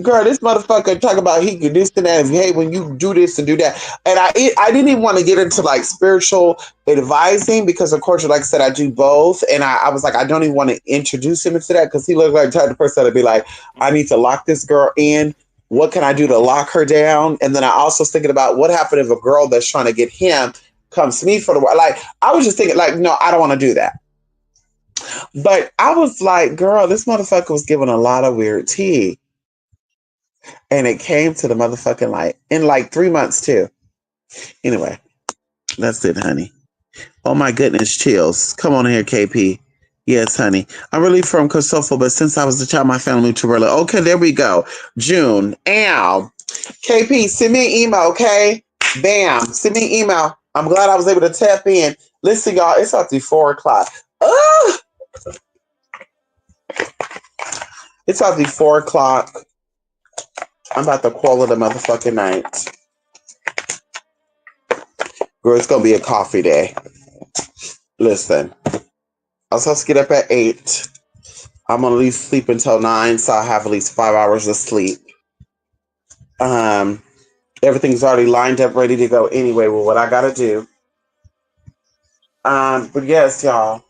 Girl, this motherfucker talk about he could this and that. Hey, when you do this and do that. And I didn't even want to get into like spiritual advising because, of course, like I said, I do both. And I was like, I don't even want to introduce him into that because he looked like the type of person that'd be like, I need to lock this girl in What can I do to lock her down? And then I also was thinking about what happened if a girl that's trying to get him comes to me for the like. I was just thinking like, no, I don't want to do that. But I was like, girl, this motherfucker was giving a lot of weird tea, and it came to the motherfucking light in like 3 months too. Anyway, that's it, honey. Oh my goodness, chills. Come on here, KP. Yes, honey. I'm really from Kosovo, but since I was a child, my family moved to Berlin. Okay, there we go. June. Ow. KP, send me an email, okay? Bam. Send me an email. I'm glad I was able to tap in. Listen, y'all, it's up to 4 o'clock. Oh! It's up to 4 o'clock. I'm about to call it a motherfucking night. Girl, it's going to be a coffee day. Listen. I was supposed to get up at 8. I'm going to at least sleep until 9, so I have at least 5 hours of sleep. Everything's already lined up, ready to go anyway with what I got to do. But yes, y'all.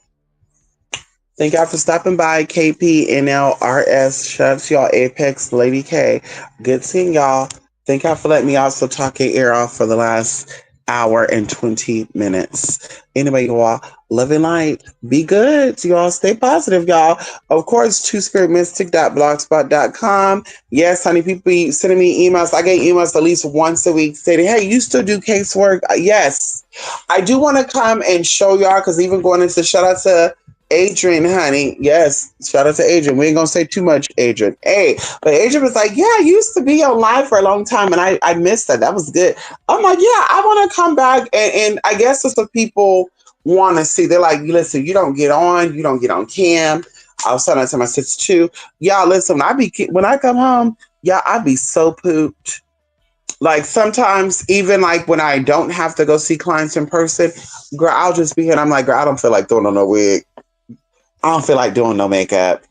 Thank y'all for stopping by. KPNLRS. Shout out to y'all, Apex, Lady K. Good seeing y'all. Thank y'all for letting me also talk your ear off for the last hour and 20 minutes. Anyway, y'all, love and light. Be good. Y'all stay positive, y'all. Of course, twospiritmystic.blogspot.com. Yes, honey, people be sending me emails. I get emails at least once a week saying, hey, you still do casework? Yes. I do want to come and show y'all, because even going into shout out to Adrian, honey. Yes, shout out to Adrian. We ain't gonna say too much, Adrian. Hey, but Adrian was like, yeah, I used to be on live for a long time, and I missed that. That was good. I'm like, yeah, I want to come back, and I guess that's what people want to see. They're like, listen, you don't get on cam. I was telling that to my sister too. Y'all, listen, when I come home, yeah, I be so pooped. Like sometimes, even like when I don't have to go see clients in person, girl, I'll just be here and I'm like, girl, I don't feel like throwing on no wig. I don't feel like doing no makeup.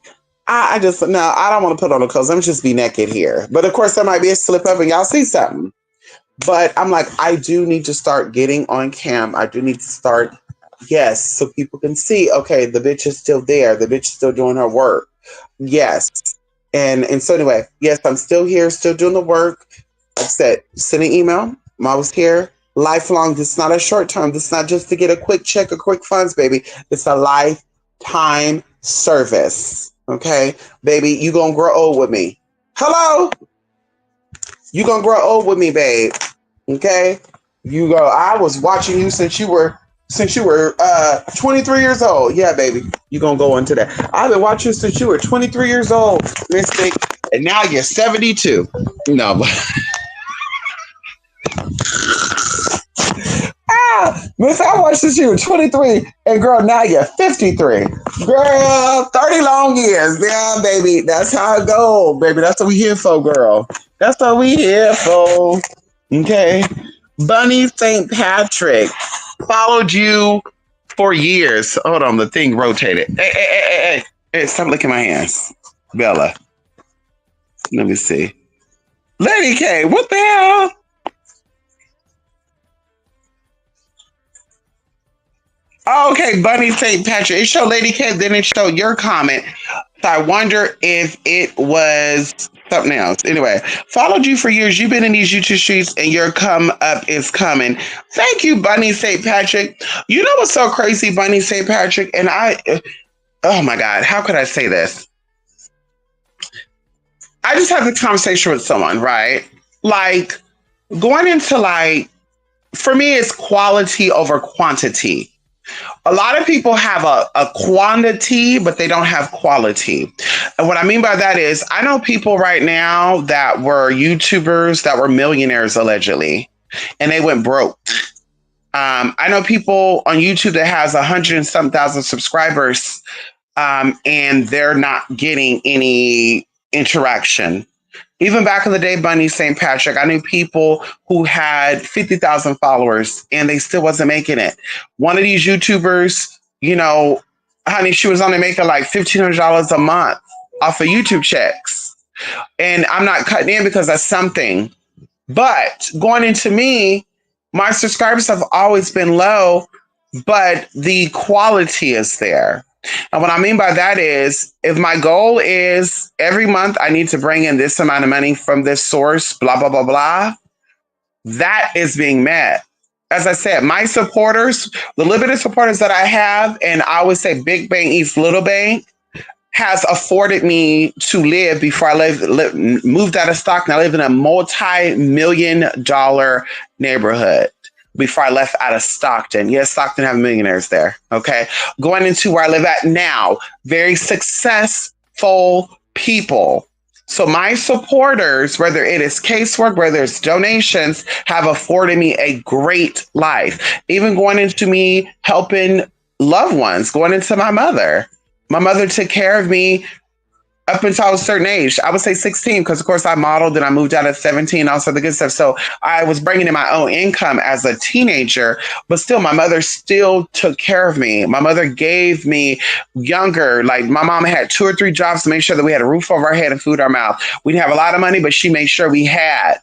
I don't want to put on the clothes. I'm just be naked here. But of course, there might be a slip up and y'all see something. But I'm like, I do need to start getting on cam. I do need to start, yes, so people can see, okay, the bitch is still there. The bitch is still doing her work. Yes. And so anyway, yes, I'm still here, still doing the work. Like I said, send an email. I'm always here. Lifelong. This is not a short term. This is not just to get a quick check or quick funds, baby. It's a lifetime service. Okay? Baby, you gonna grow old with me. Hello? You gonna grow old with me, babe. Okay? I was watching you since you were 23 years old. Yeah, baby. You gonna go into that. I've been watching you since you were 23 years old, Mystic. And now you're 72. No, but Miss, I watched this year 23, and girl, now you're 53. Girl, 30 long years. Yeah, baby. That's how it goes, baby. That's what we here for, girl. That's what we here for. Okay. Bunny St. Patrick followed you for years. Hold on, the thing rotated. Hey, stop licking my hands. Bella. Let me see. Lady K, what the hell? Oh, okay, Bunny St. Patrick. It showed Lady K, then it showed your comment. So I wonder if it was something else. Anyway, followed you for years. You've been in these YouTube streets and your come up is coming. Thank you, Bunny St. Patrick. You know what's so crazy, Bunny St. Patrick? And oh my God, how could I say this? I just had this conversation with someone, right? Like going into for me, it's quality over quantity. A lot of people have a quantity, but they don't have quality. And what I mean by that is, I know people right now that were YouTubers that were millionaires allegedly, and they went broke. I know people on YouTube that has 100 and some thousand subscribers, and they're not getting any interaction. Even back in the day, Bunny St. Patrick, I knew people who had 50,000 followers and they still wasn't making it. One of these YouTubers, honey, she was only making like $1,500 a month off of YouTube checks. And I'm not cutting in because that's something. But going into me, my subscribers have always been low, but the quality is there. And what I mean by that is if my goal is every month I need to bring in this amount of money from this source, blah, blah, blah, blah, that is being met. As I said, my supporters, the limited supporters that I have, and I always say big bank eats little bank, has afforded me to live before I moved out of Stockton. I live in a multi-million-dollar neighborhood before I left out of Stockton. Yes, Stockton have millionaires there. Okay. Going into where I live at now, very successful people. So my supporters, whether it is casework, whether it's donations, have afforded me a great life. Even going into me helping loved ones, going into my mother. My mother took care of me up until a certain age. I would say 16, because of course I modeled and I moved out at 17, also the good stuff. So I was bringing in my own income as a teenager, but still my mother still took care of me. My mother gave me younger, like my mom had 2 or 3 jobs to make sure that we had a roof over our head and food in our mouth. We didn't have a lot of money, but she made sure we had.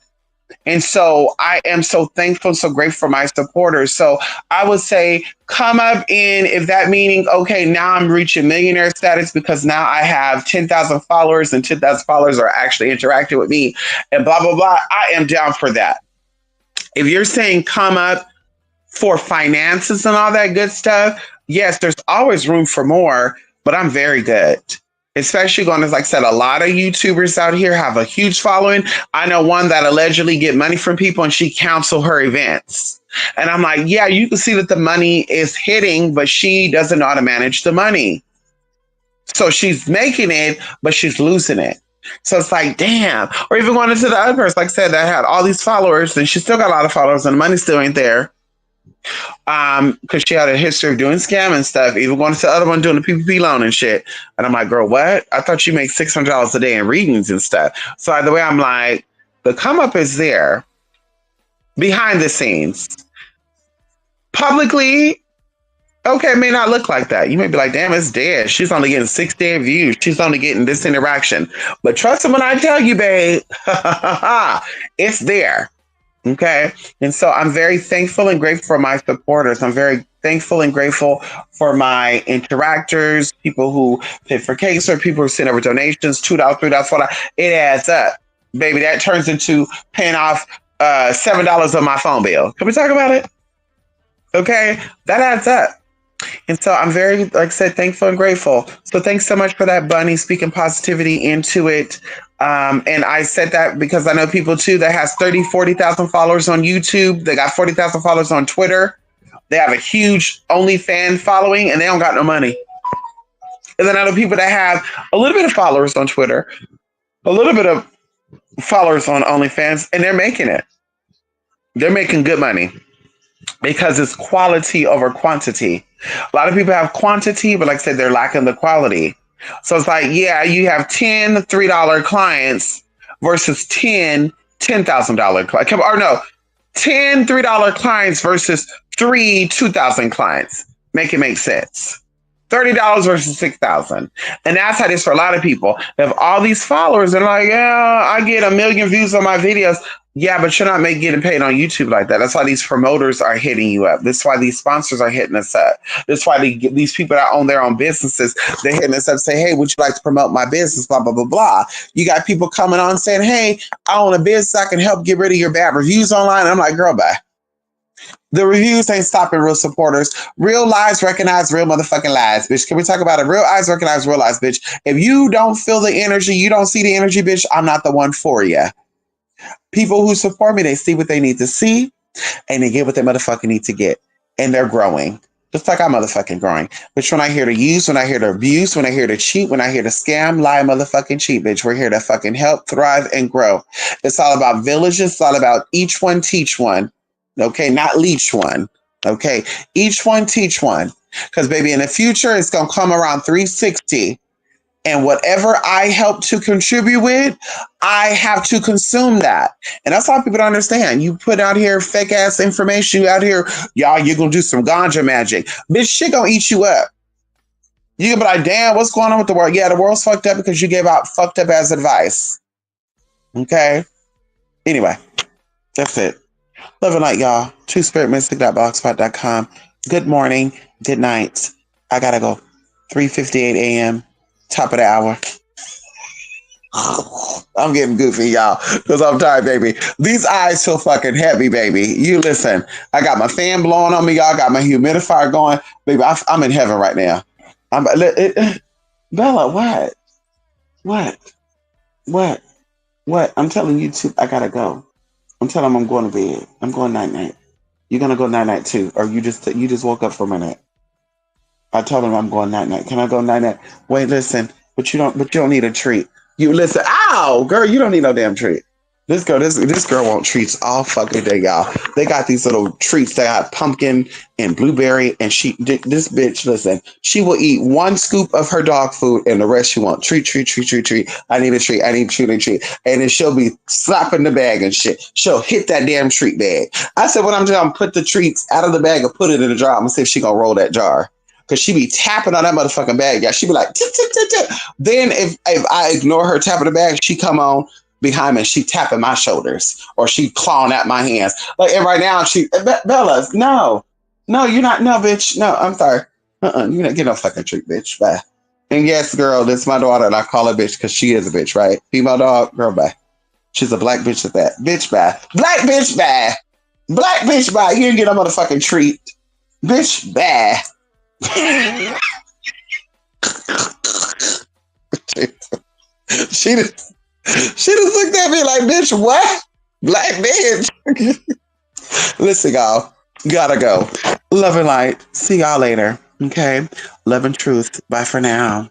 And so I am so thankful, so grateful for my supporters. So I would say come up in, if that meaning, okay, now I'm reaching millionaire status because now I have 10,000 followers and 10,000 followers are actually interacting with me and blah, blah, blah. I am down for that. If you're saying come up for finances and all that good stuff, yes, there's always room for more, but I'm very good. Especially going, as like I said, a lot of YouTubers out here have a huge following. I know one that allegedly get money from people and she cancel her events. And I'm like, yeah, you can see that the money is hitting, but she doesn't know how to manage the money. So she's making it, but she's losing it. So it's like, damn. Or even going into the other person, like I said, that had all these followers and she still got a lot of followers and the money still ain't there. Because she had a history of doing scam and stuff, even going to the other one doing the PPP loan and shit. And I'm like, girl, what? I thought you make $600 a day in readings and stuff. So either way, I'm like, the come up is there behind the scenes. Publicly, okay, it may not look like that. You may be like, damn, it's dead. She's only getting 6 damn views. She's only getting this interaction. But trust me when I tell you, babe, it's there. Okay. And so I'm very thankful and grateful for my supporters. I'm very thankful and grateful for my interactors, people who pay for cakes or people who send over donations, $2, $3, $4. It adds up. Baby, that turns into paying off $7 on my phone bill. Can we talk about it? Okay. That adds up. And so I'm very, like I said, thankful and grateful. So thanks so much for that, Bunny, speaking positivity into it. And I said that because I know people too that has 30, 40,000 followers on YouTube. They got 40,000 followers on Twitter. They have a huge OnlyFans following and they don't got no money. And then other people that have a little bit of followers on Twitter, a little bit of followers on OnlyFans, and they're making it. They're making good money because it's quality over quantity. A lot of people have quantity, but like I said, they're lacking the quality. So it's like, yeah, you have 10 $3 clients versus 10 $10,000 clients. Or no, 10 $3 clients versus 3 $2,000 clients. Make it make sense. $30 versus 6,000. And that's how it is for a lot of people. They have all these followers and like, yeah, I get 1 million views on my videos. Yeah, but you're not getting paid on YouTube like that. That's why these promoters are hitting you up. That's why these sponsors are hitting us up. That's why these people that own their own businesses, they're hitting us up, say, hey, would you like to promote my business? Blah, blah, blah, blah. You got people coming on saying, hey, I own a business. I can help get rid of your bad reviews online. And I'm like, girl, bye. The reviews ain't stopping real supporters. Real lives recognize real motherfucking lies, bitch. Can we talk about it? Real eyes recognize real lies, bitch. If you don't feel the energy, you don't see the energy, bitch, I'm not the one for you. People who support me, they see what they need to see and they get what they motherfucking need to get. And they're growing. Just like I'm motherfucking growing. Which when I hear to use, when I hear to abuse, when I hear to cheat, when I hear to scam, lie, motherfucking cheat, bitch. We're here to fucking help, thrive, and grow. It's all about villages. It's all about each one teach one. Okay, not leech one. Okay, each one teach one. Because baby, in the future, it's going to come around 360. And whatever I help to contribute with, I have to consume that. And that's why people don't understand. You put out here fake ass information, you out here, y'all, you're going to do some ganja magic. Bitch, shit going to eat you up. You can be like, damn, what's going on with the world? Yeah, the world's fucked up because you gave out fucked up ass advice. Okay? Anyway, that's it. Love and light, y'all. TrueSpiritMystic.blogspot.com. Good morning. Good night. I gotta go. 3:58 a.m. Top of the hour. I'm getting goofy, y'all, because I'm tired, baby. These eyes feel fucking heavy, baby. You listen. I got my fan blowing on me, y'all. Got my humidifier going, baby. I'm in heaven right now. Bella, what? What? What? What? I'm telling you too. I gotta go. I'm telling them I'm going to bed. I'm going night night. You're gonna go night night too, or you just woke up for a minute. I told him I'm going night night. Can I go night night? Wait, listen, but you don't need a treat. You listen, ow, girl, you don't need no damn treat. This girl want treats all fucking day, y'all. They got these little treats that got pumpkin and blueberry, and this bitch, listen, she will eat one scoop of her dog food, and the rest she want treat, treat, treat, treat, treat. I need a treat, I need a treat, I need a treat, and then she'll be slapping the bag and shit. She'll hit that damn treat bag. I said, what I'm doing, I'm put the treats out of the bag and put it in the jar. I'm gonna see if she gonna roll that jar. Cause she be tapping on that motherfucking bag. Yeah, she be like, tip, tip, tip, tip. Then if I ignore her tapping the bag, she come on behind me and she tapping my shoulders or she clawing at my hands. Like, and right now Bella, no, you're not, no, bitch. No, I'm sorry. You're not getting no fucking treat, bitch. Bye. And yes, girl, this is my daughter and I call her bitch because she is a bitch, right? Female dog, girl, bye. She's a black bitch at that. Bitch, bye. Black bitch, bye. Black bitch, bye. You didn't get a motherfucking treat. Bitch, bye. she just looked at me like, bitch, what? Black bitch. Listen, y'all, gotta go. Love and light. See y'all later. Okay. Love and truth. Bye for now.